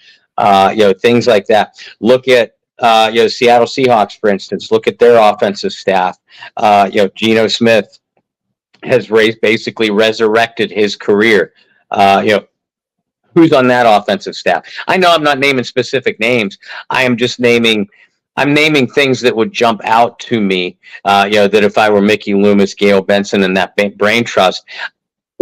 Things like that. Look at, Seattle Seahawks, for instance. Look at their offensive staff. Geno Smith has basically resurrected his career. Who's on that offensive staff? I know I'm not naming specific names. I am just naming. I'm naming things that would jump out to me. That if I were Mickey Loomis, Gail Benson, and that brain trust,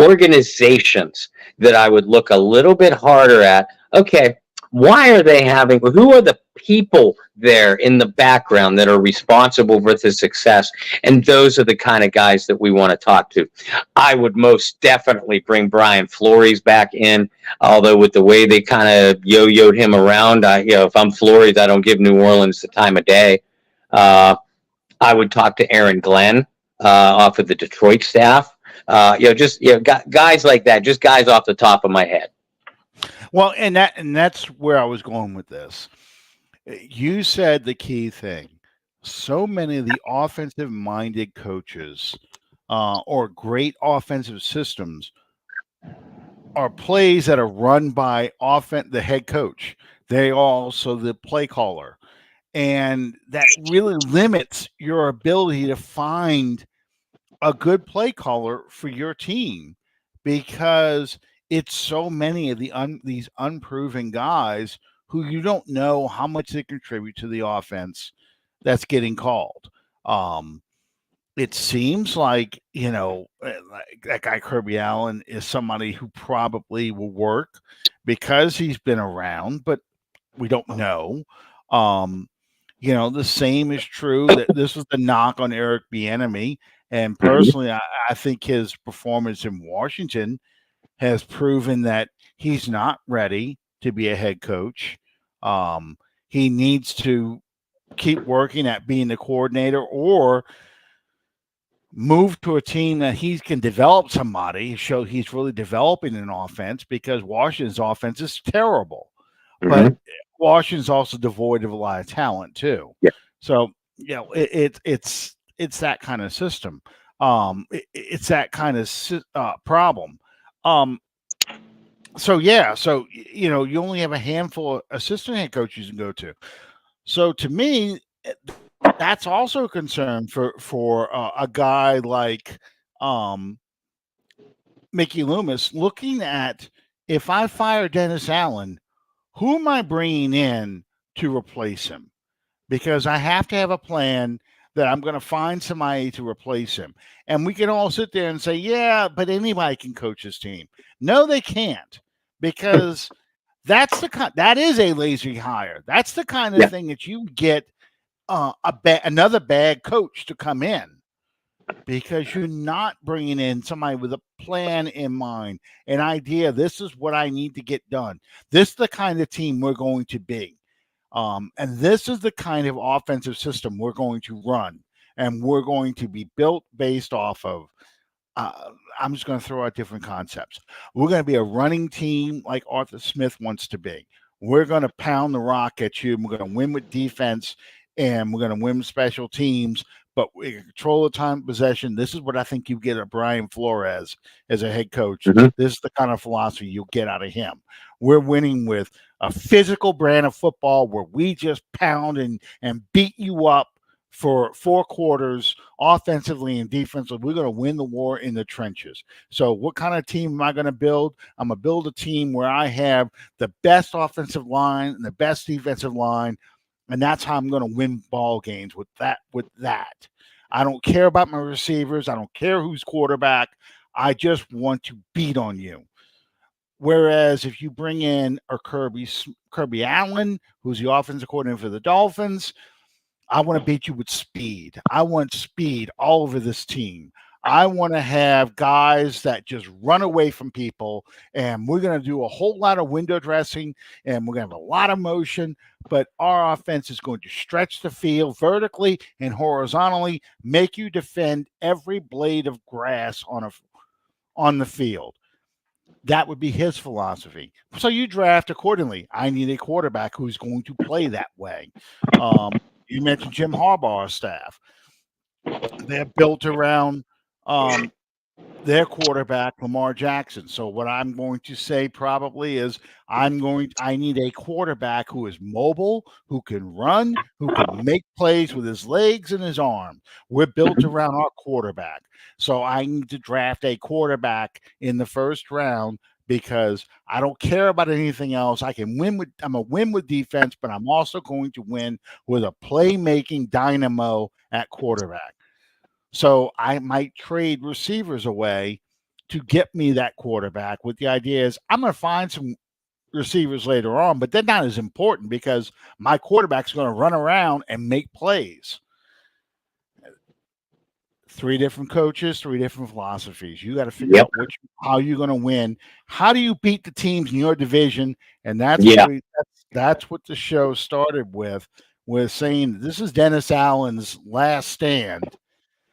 organizations that I would look a little bit harder at. Okay, why are they having, who are the people there in the background that are responsible for the success? And those are the kind of guys that we want to talk to. I would most definitely bring Brian Flores back in, although with the way they kind of yo-yoed him around, if I'm Flores, I don't give New Orleans the time of day. Uh, I would talk to Aaron Glenn off of the Detroit staff. Guys like that, just guys off the top of my head. Well, and that's where I was going with this. You said the key thing. So many of the offensive minded coaches or great offensive systems are plays that are run by the head coach. They are also the play caller. And that really limits your ability to find a good play caller for your team because it's so many of these unproven guys who you don't know how much they contribute to the offense that's getting called. Um, it seems like like that guy Kirby Allen is somebody who probably will work because he's been around, but we don't know. Um, the same is true that this was the knock on Eric Bieniemy, and Mhm. personally, I think his performance in Washington has proven that he's not ready to be a head coach. He needs to keep working at being the coordinator or move to a team that he can develop somebody, show he's really developing an offense because Washington's offense is terrible. But Mhm. Washington's also devoid of a lot of talent too. Yeah. So, it's that kind of system. It's that kind of problem. Um, you only have a handful of assistant head coaches you can go to. So to me, that's also a concern for a guy like um, Mickey Loomis. Looking at if I fire Dennis Allen, who am I bringing in to replace him? Because I have to have a plan that I'm going to find somebody to replace him. And we can all sit there and say, yeah, but anybody can coach his team. No, they can't because that is a lazy hire. That's the kind of Yeah. thing that you get another bad coach to come in because you're not bringing in somebody with a plan in mind, an idea. This is what I need to get done. This is the kind of team we're going to be. And this is the kind of offensive system we're going to run and we're going to be built based off of. uh, I'm just going to throw out different concepts. We're going to be a running team like Arthur Smith wants to be. We're going to pound the rock at you. And we're going to win with defense, and we're going to win with special teams. But we control the time of possession. This is what I think you get at Brian Flores as a head coach. Mhm. This is the kind of philosophy you'll get out of him. We're winning with a physical brand of football where we just pound and beat you up for 4 quarters, offensively and defensively. We're going to win the war in the trenches. So, what kind of team am I going to build? I'm going to build a team where I have the best offensive line and the best defensive line, and that's how I'm going to win ball games with that. I don't care about my receivers. I don't care who's quarterback. I just want to beat on you. Whereas if you bring in a Kirby Allen, who's the offensive coordinator for the Dolphins, I want to beat you with speed. I want speed all over this team. I want to have guys that just run away from people, and we're going to do a whole lot of window dressing, and we're going to have a lot of motion, but our offense is going to stretch the field vertically and horizontally, make you defend every blade of grass on the field. That would be his philosophy. So you draft accordingly. I need a quarterback who's going to play that way. You mentioned Jim Harbaugh's staff. They're built around their quarterback, Lamar Jackson. So what I'm going to say probably is I need a quarterback who is mobile, who can run, who can make plays with his legs and his arm. We're built around our quarterback. So I need to draft a quarterback in the first round because I don't care about anything else. I'm gonna win with defense, but I'm also going to win with a playmaking dynamo at quarterback. So I might trade receivers away to get me that quarterback with the idea is I'm going to find some receivers later on, but they're not as important because my quarterback's going to run around and make plays. 3 different coaches, 3 different philosophies. You got to figure out how you're going to win. How do you beat the teams in your division? And that's what the show started with saying this is Dennis Allen's last stand.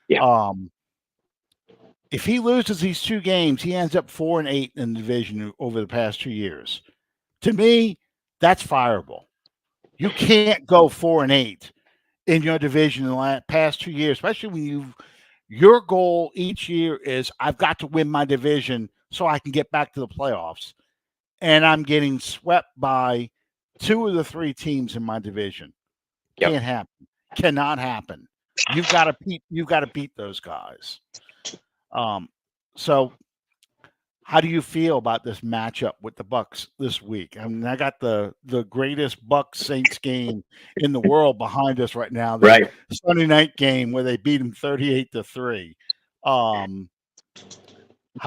Yeah. If he loses these 2 games, he ends up 4-8 in the division over the past 2 years. To me, that's fireable. You can't go 4-8 in your division in the past 2 years, especially when your goal each year is I've got to win my division so I can get back to the playoffs. And I'm getting swept by 2 of the 3 teams in my division. Can't happen. Cannot happen. You've got to beat those guys. So how do you feel about this matchup with the Bucs this week? I mean, I got the greatest Bucs Saints game in the world behind us right now. The Sunday night game where they beat them 38-3. How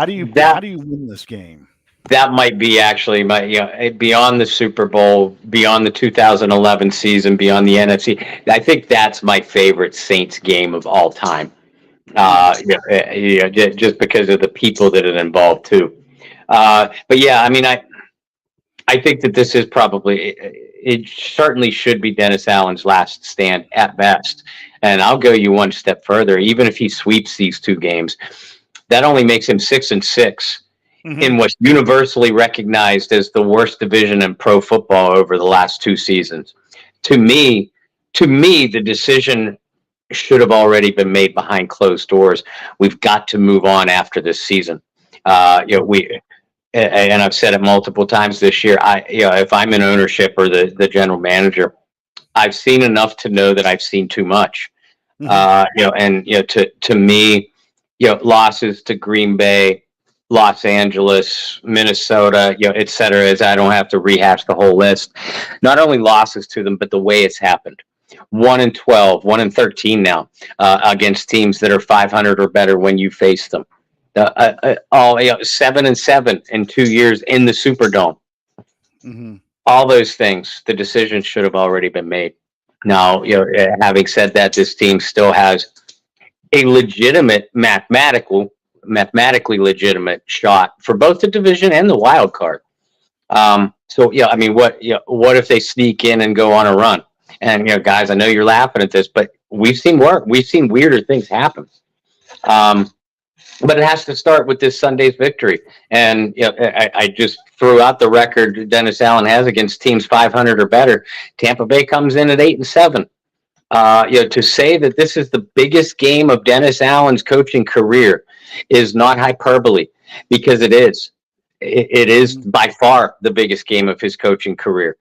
do you win this game? That might be actually beyond the Super Bowl, beyond the 2011 season, beyond the NFC. I think that's my favorite Saints game of all time. Just because of the people that it involved too. But yeah, I mean, I think that this is probably, it certainly should be Dennis Allen's last stand at best. And I'll go you one step further. Even if he sweeps these 2 games, that only makes him 6-6 in what's universally recognized as the worst division in pro football over the last 2 seasons. To me, the decision should have already been made behind closed doors. We've got to move on after this season. And I've said it multiple times this year. If I'm in ownership or the general manager, I've seen enough to know that I've seen too much. To me, losses to Green Bay, Los Angeles, Minnesota, et cetera, as I don't have to rehash the whole list. Not only losses to them, but the way it's happened. 1-12, 1-13 now against teams that are 500 or better when you face them. 7-7 in 2 years in the Superdome. All those things, the decision should have already been made. Now, having said that, this team still has a legitimate mathematically legitimate shot for both the division and the wild card. So yeah, I mean, what if they sneak in and go on a run? And guys, I know you're laughing at this, but we've seen weirder things happen. but it has to start with this Sunday's victory. And I just threw out the record Dennis Allen has against teams 500 or better. Tampa Bay comes in at 8-7. To say that this is the biggest game of Dennis Allen's coaching career is not hyperbole, because it is. It is Mhm. by far the biggest game of his coaching career.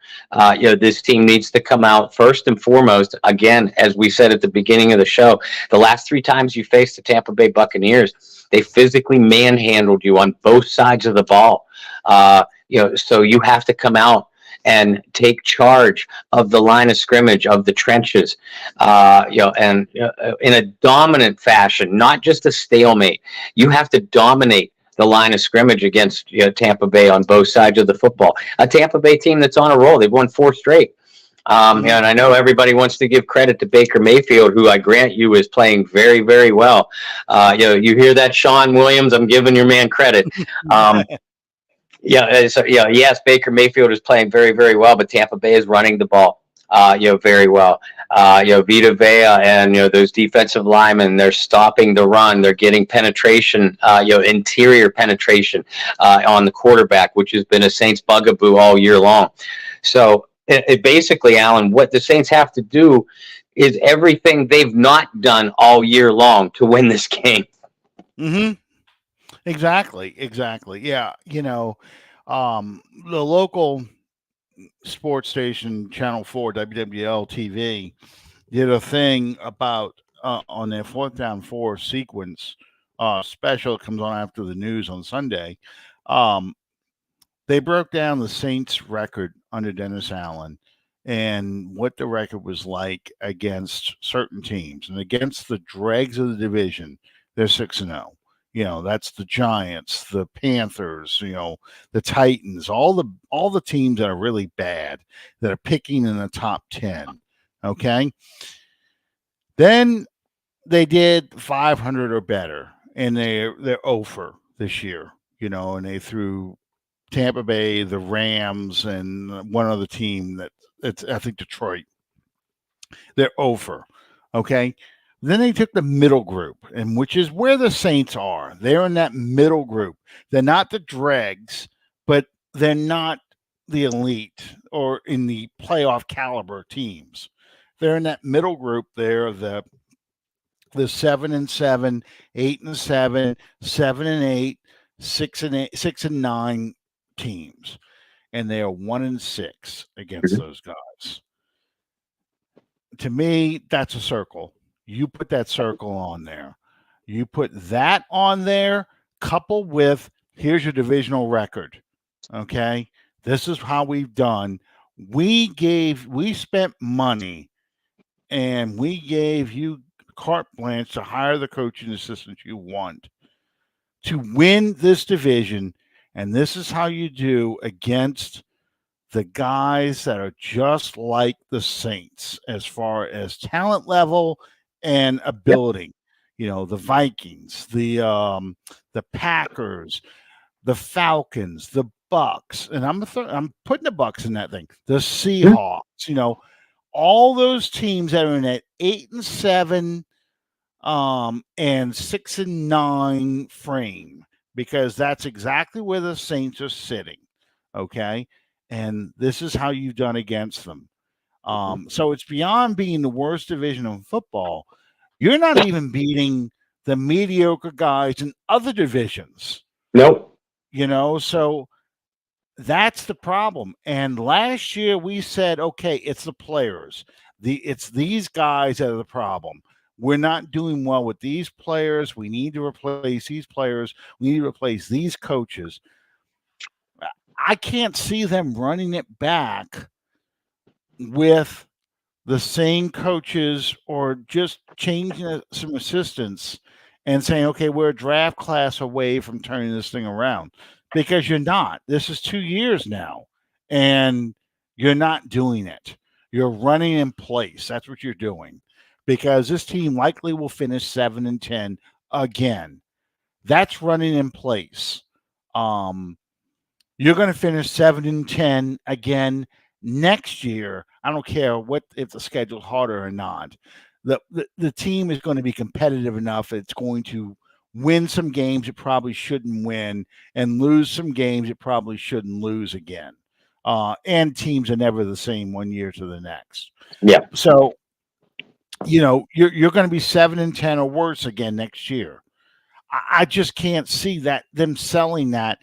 This team needs to come out first and foremost. Again, as we said at the beginning of the show, the last three times you faced the Tampa Bay Buccaneers, they physically manhandled you on both sides of the ball. So you have to come out and take charge of the line of scrimmage, of the trenches, and in a dominant fashion, not just a stalemate. You have to dominate the line of scrimmage against Tampa Bay on both sides of the football. A Tampa Bay team that's on a roll. They've won 4 straight. Mhm. And I know everybody wants to give credit to Baker Mayfield, who I grant you is playing very, very well. You hear that, Sean Williams? I'm giving your man credit. Um, yes, Baker Mayfield is playing very, very well, but Tampa Bay is running the ball, very well. Vita Vea and those defensive linemen, they're stopping the run. They're getting penetration, interior penetration on the quarterback, which has been a Saints bugaboo all year long. So it basically, Alan, what the Saints have to do is everything they've not done all year long to win this game. Mhm. Exactly. Exactly. Yeah. The local sports station, Channel 4, WWL TV, did a thing about on their fourth down four sequence special that comes on after the news on Sunday. Um, they broke down the Saints' record under Dennis Allen and what the record was like against certain teams and against the dregs of the division. They're 6-0. That's the Giants, the Panthers, the Titans, all the teams that are really bad that are picking in the top 10. Okay. Then they did 500 or better, and they're over this year, and they threw Tampa Bay, the Rams, and one other team it's I think Detroit. They're over. Okay. Then they took the middle group, and which is where the Saints are. They're in that middle group. They're not the dregs, but they're not the elite or in the playoff caliber teams. They're in that middle group. They're the 7-7, 8-7, 7-8, 6-8, 6-9 teams, and they are 1-6 against those guys. To me, that's a circle. You put that circle on there. You put that on there, coupled with here's your divisional record. Okay, this is how we've done. We spent money and we gave you carte blanche to hire the coaching assistants you want to win this division. And this is how you do against the guys that are just like the Saints as far as talent level and Yep. ability. The Vikings, the Packers, the Falcons, the Bucs, and I'm putting the Bucs in that thing. The Seahawks, all those teams that are in that 8-7 and 6-9 frame, because that's exactly where the Saints are sitting. Okay. And this is how you've done against them. So it's beyond being the worst division of football. You're not even beating the mediocre guys in other divisions, Nope. so that's the problem. And last year we said, okay, it's the players. It's these guys that are the problem. We're not doing well with these players. We need to replace these players. We need to replace these coaches. I can't see them running it back with the same coaches or just changing some assistants and saying, okay, we're a draft class away from turning this thing around, because you're not. This is 2 years now, and you're not doing it. You're running in place. That's what you're doing, because this team likely will finish 7-10 again. That's running in place. Um, you're going to finish 7-10 again next year. I don't care what if the schedule's harder or not. The team is going to be competitive enough. It's going to win some games it probably shouldn't win, and lose some games it probably shouldn't lose again. And teams are never the same one year to the next. Yeah. So, you're going to be 7-10 or worse again next year. I just can't see that them selling that,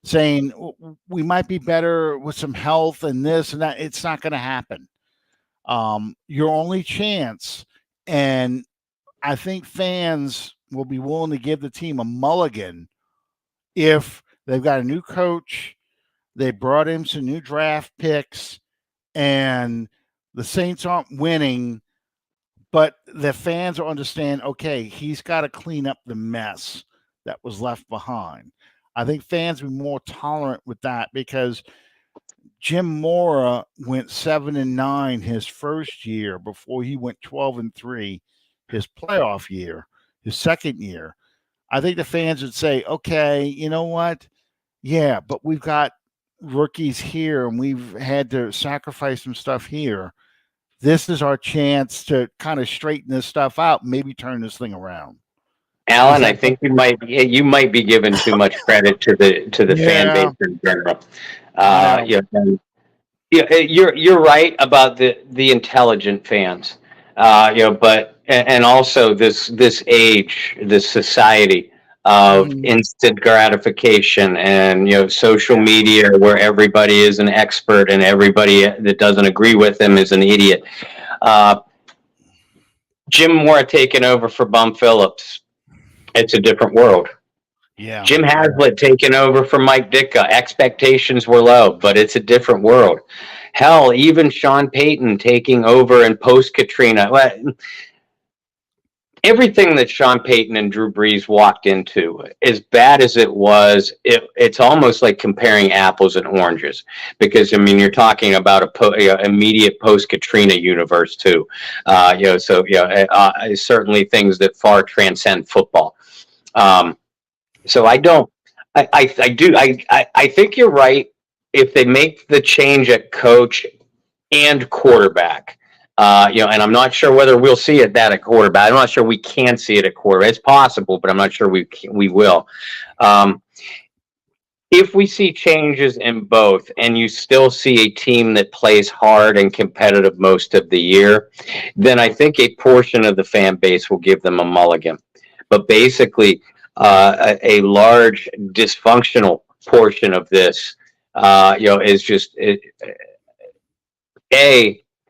saying we might be better with some health and this and that. It's not going to happen. Your only chance, and I think fans will be willing to give the team a mulligan if they've got a new coach, they brought in some new draft picks, and the Saints aren't winning, but the fans will understand, okay, he's got to clean up the mess that was left behind. I think fans will be more tolerant with that because Jim Mora went 7-9 his first year before he went 12-3 his playoff year, his second year. I think the fans would say, okay, you know what? Yeah, but we've got rookies here and we've had to sacrifice some stuff here. This is our chance to kind of straighten this stuff out, maybe turn this thing around. Alan, I think you might be giving too much credit to the fan base in general. You're right about the intelligent fans. But also this age, this society of instant gratification and social media where everybody is an expert and everybody that doesn't agree with them is an idiot. Jim Moore taking over for Bum Phillips. It's a different world. Yeah. Jim Haslett taking over for Mike Ditka. Expectations were low, but it's a different world. Hell, even Sean Payton taking over in post-Katrina. Everything that Sean Payton and Drew Brees walked into, as bad as it was, it's almost like comparing apples and oranges. Because, you're talking about immediate post-Katrina universe, too. Certainly things that far transcend football. So I think you're right. If they make the change at coach and quarterback, and I'm not sure whether we'll see it at quarterback. I'm not sure we can see it at quarterback. It's possible, but I'm not sure we will. If we see changes in both and you still see a team that plays hard and competitive most of the year, then I think a portion of the fan base will give them a mulligan. But basically, a large dysfunctional portion of this, is just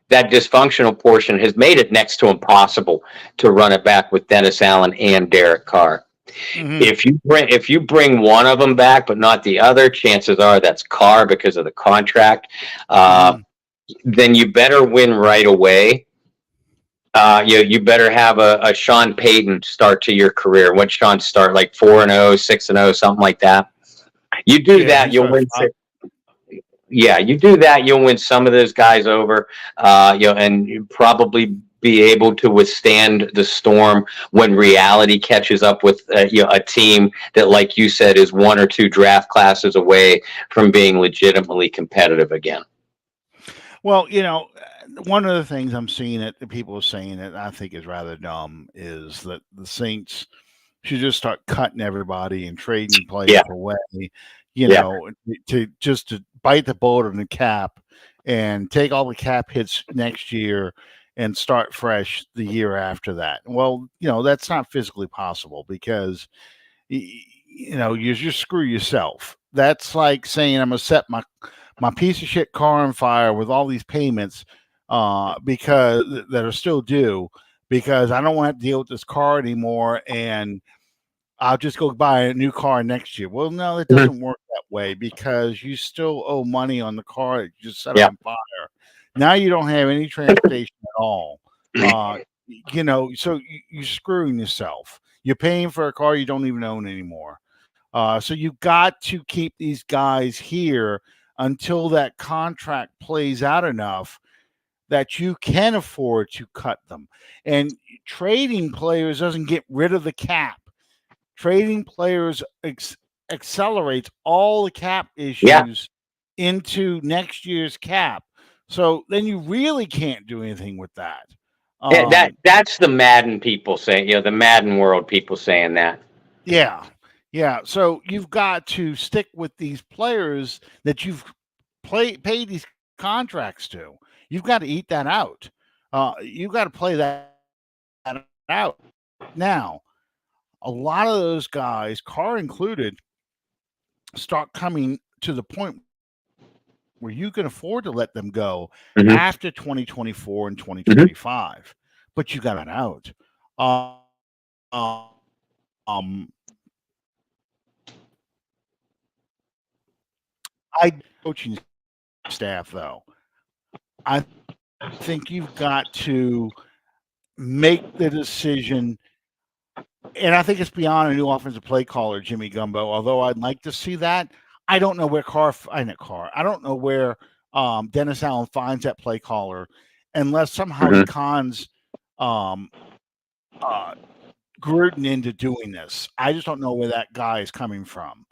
that dysfunctional portion has made it next to impossible to run it back with Dennis Allen and Derek Carr. Mm-hmm. If you bring one of them back but not the other, chances are that's Carr because of the contract. Then you better win right away. You better have a Sean Payton start to your career. What Sean start like 4-0, 6-0, something like that. You do that, you'll win. You do that, you'll win some of those guys over. And you probably be able to withstand the storm when reality catches up with a team that, like you said, is 1 or 2 draft classes away from being legitimately competitive again. Well, one of the things I'm seeing that people are saying that I think is rather dumb is that the Saints should just start cutting everybody and trading players away, to bite the bullet on the cap and take all the cap hits next year and start fresh the year after that. Well, that's not physically possible because, you just screw yourself. That's like saying I'm going to set my piece of shit car on fire with all these payments because that are still due because I don't want to deal with this car anymore and I'll just go buy a new car next year. Well, no, it doesn't work that way because you still owe money on the car that you just set on fire. Now you don't have any transportation at all. So you're screwing yourself. You're paying for a car you don't even own anymore. So you've got to keep these guys here until that contract plays out enough that you can afford to cut them. And trading players doesn't get rid of the cap. Trading players accelerates all the cap issues into next year's cap. So then you really can't do anything with that. That's the Madden people saying, the Madden world people saying that. Yeah. Yeah. So you've got to stick with these players that you've paid these contracts to. You've got to eat that out. You've got to play that out. Now, a lot of those guys, Carr included, start coming to the point where you can afford to let them go after Hmm. 2024 and Hmm. 2025, but you got to get that out. Um, I coaching staff though. I think you've got to make the decision, and I think it's beyond a new offensive play caller, Jimmy Gumbo. Although I'd like to see that, I don't know where I don't know where Dennis Allen finds that play caller, unless somehow he Hmm. cons um, uh, Gruden into doing this. I just don't know where that guy is coming from.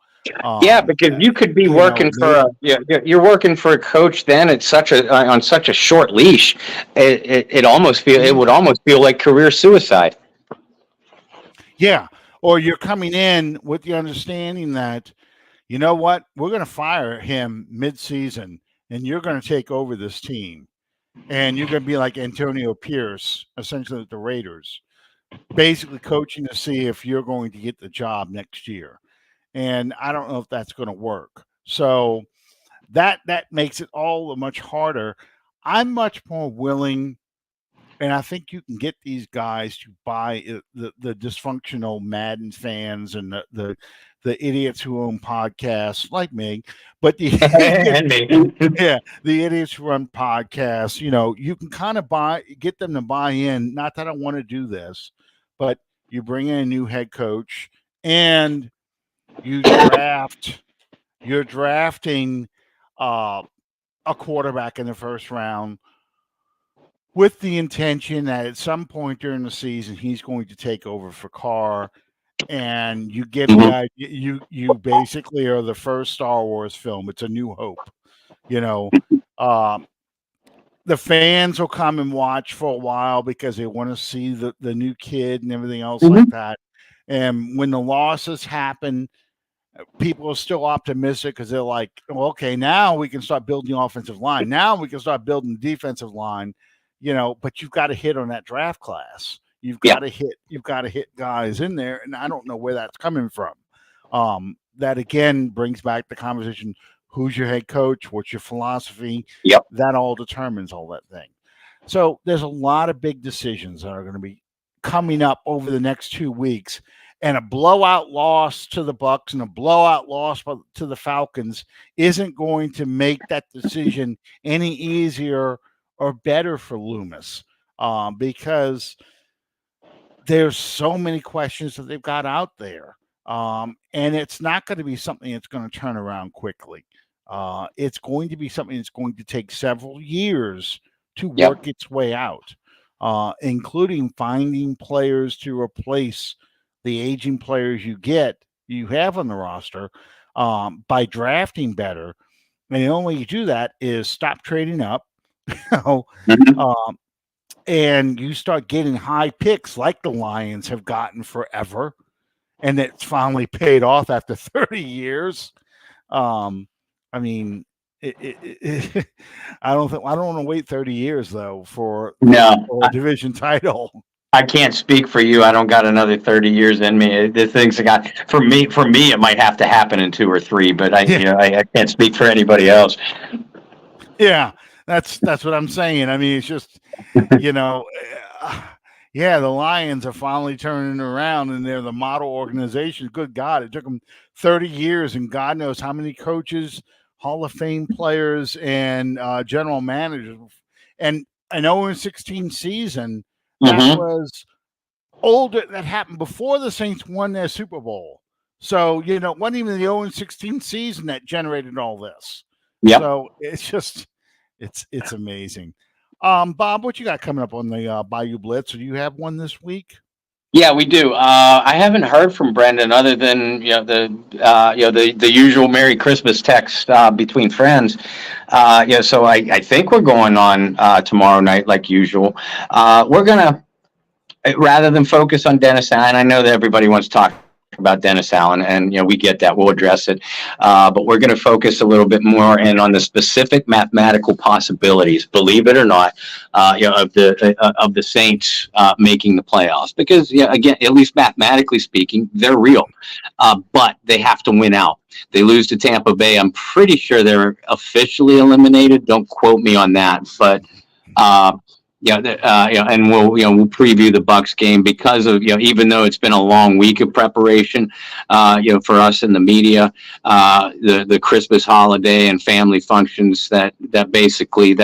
Yeah, because you could be working for Maybe, you're working for a coach then at such a on such a short leash. It would almost feel like career suicide. yeah, or you're coming in with the understanding that, you know what, we're going to fire him mid-season, and you're going to take over this team, and you're going to be like Antonio Pierce, essentially with the Raiders, basically coaching to see if you're going to get the job next year. And I don't know if that's going to work. So that makes it all much harder. I'm much more willing, and I think you can get these guys to buy the dysfunctional Madden fans and the idiots who own podcasts like me, but the And me. yeah, the idiots who run podcasts. You can kind of get them to buy in. Not that I want to do this, but you bring in a new head coach and you draft. You're drafting uh, a quarterback in the first round with the intention that at some point during the season he's going to take over for Carr, and you get the Mhm. idea. You basically are the first Star Wars film. It's a New Hope. You know, um, the fans will come and watch for a while because they want to see the new kid and everything else like Mhm. that. And when the losses happen, people are still optimistic because they're like, well, okay, now we can start building the offensive line. Now we can start building the defensive line, but you've got to hit on that draft class. Yeah. You've got to hit guys in there. And I don't know where that's coming from. That again brings back the conversation. Who's your head coach? What's your philosophy? Yep. That all determines all that thing. So there's a lot of big decisions that are going to be coming up over the next 2 weeks, and a blowout loss to the Bucs and a blowout loss to the Falcons isn't going to make that decision any easier or better for Loomis, because there's so many questions that they've got out there. And it's not going to be something that's going to turn around quickly. It's going to be something that's going to take several years to Yep. work its way out, including finding players to replace the aging players you have on the roster, by drafting better. And the only way you do that is stop trading up, you know, Mhm. um, and you start getting high picks like the Lions have gotten forever, and it's finally paid off after 30 years. Um, I mean, I don't want to wait 30 years though for No, a division title. I can't speak for you. I don't got another 30 years in me. The things that got for me, it might have to happen in 2 or 3, but Yeah, I can't speak for anybody else. yeah, that's what I'm saying. I mean, it's just you know, uh, yeah, the Lions are finally turning around, and they're the model organization. Good God, it took them 30 years, and God knows how many coaches, Hall of Fame players, and general managers, and an 0-16 season that Hmm. was older. That happened before the Saints won their Super Bowl. So it wasn't even the 0-16 season that generated all this. Yep. So it's just it's amazing. Bob, what you got coming up on the Bayou Blitz? Do you have one this week? Yeah, we do. I haven't heard from Brendan other than the usual Merry Christmas text between friends. So I think we're going on tomorrow night like usual. We're gonna rather than focus on Dennis, and I know that everybody wants to talk about Dennis Allen, and we get that. We'll address it, but we're going to focus a little bit more and on the specific mathematical possibilities, believe it or not, of the Saints making the playoffs. Because again, at least mathematically speaking, they're real, but they have to win out. They lose to Tampa Bay. I'm pretty sure they're officially eliminated. Don't quote me on that, but. And we'll preview the Bucs game because of even though it's been a long week of preparation, for us in the media, the Christmas holiday and family functions that basically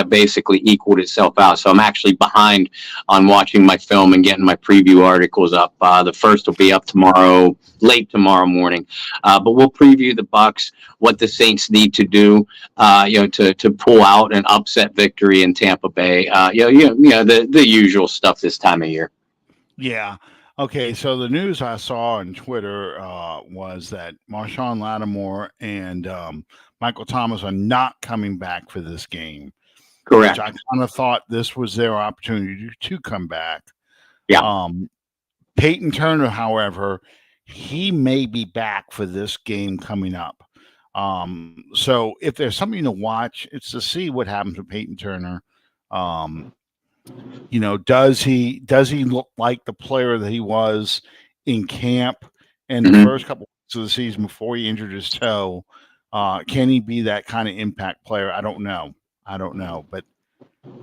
equaled itself out. So I'm actually behind on watching my film and getting my preview articles up. The first will be up tomorrow, late tomorrow morning, but we'll preview the Bucs, what the Saints need to do, to pull out an upset victory in Tampa Bay. The usual stuff this time of year. Yeah. Okay. So the news I saw on Twitter was that Marshawn Lattimore and Michael Thomas are not coming back for this game. Correct. Which I kind of thought this was their opportunity to come back. Yeah. Peyton Turner, however, he may be back for this game coming up. So if there's something to watch, it's to see what happens with Peyton Turner. Does he look like the player that he was in camp and the first couple of the season before he injured his toe? Can he be that kind of impact player? I don't know, but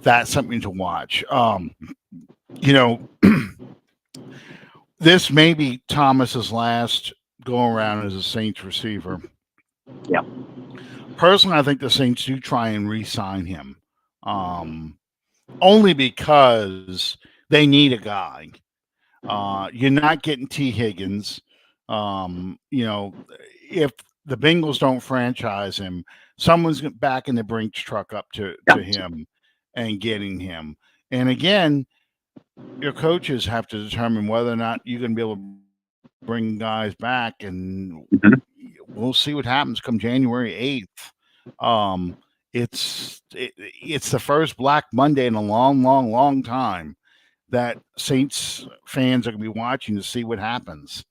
that's something to watch. This may be Thomas's last go around as a Saints receiver. Yeah. Personally, I think the Saints do try and re-sign him. Only because they need a guy. You're not getting T. Higgins. If the Bengals don't franchise him, someone's backing the Brinks truck up to him and getting him. And again, your coaches have to determine whether or not you're going to be able to bring guys back, and we'll see what happens come January 8th. It's the first Black Monday in a long, long, long time that Saints fans are going to be watching to see what happens.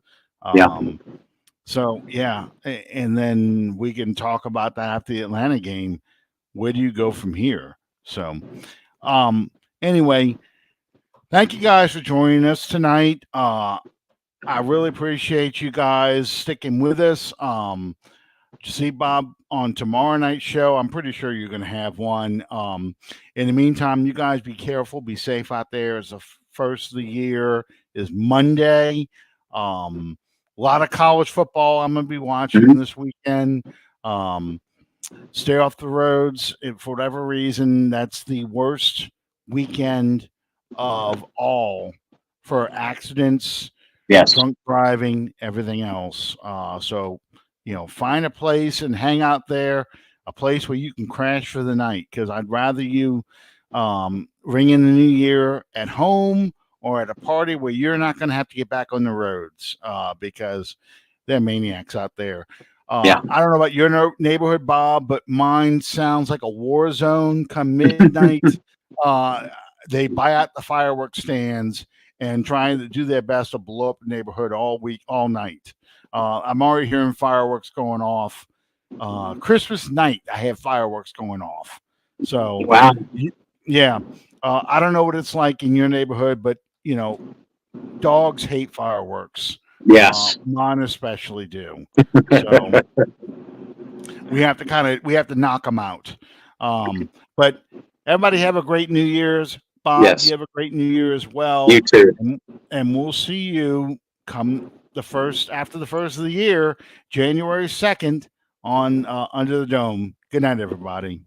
So, yeah, and then we can talk about that after the Atlanta game. Where do you go from here? So, anyway, thank you guys for joining us tonight. I really appreciate you guys sticking with us. See Bob on tomorrow night's show. I'm pretty sure you're going to have one. In the meantime, you guys be careful, be safe out there. It's the first of the year is Monday. A lot of college football I'm going to be watching this weekend. Stay off the roads. If for whatever reason, that's the worst weekend of all for accidents, drunk driving, everything else. So, find a place and hang out there, a place where you can crash for the night. Because I'd rather you ring in the new year at home or at a party where you're not going to have to get back on the roads because they're maniacs out there. I don't know about your neighborhood, Bob, but mine sounds like a war zone come midnight. They buy out the fireworks stands and trying to do their best to blow up the neighborhood all week, all night. I'm already hearing fireworks going off. Christmas night, I have fireworks going off. So, wow. Yeah. I don't know what it's like in your neighborhood, but, dogs hate fireworks. Yes. Mine especially do. So we have to knock them out. But everybody have a great New Year's. Bob, you have a great New Year as well. You too. And we'll see you come after the first of the year, January 2nd on Under the Dome. Good night, everybody.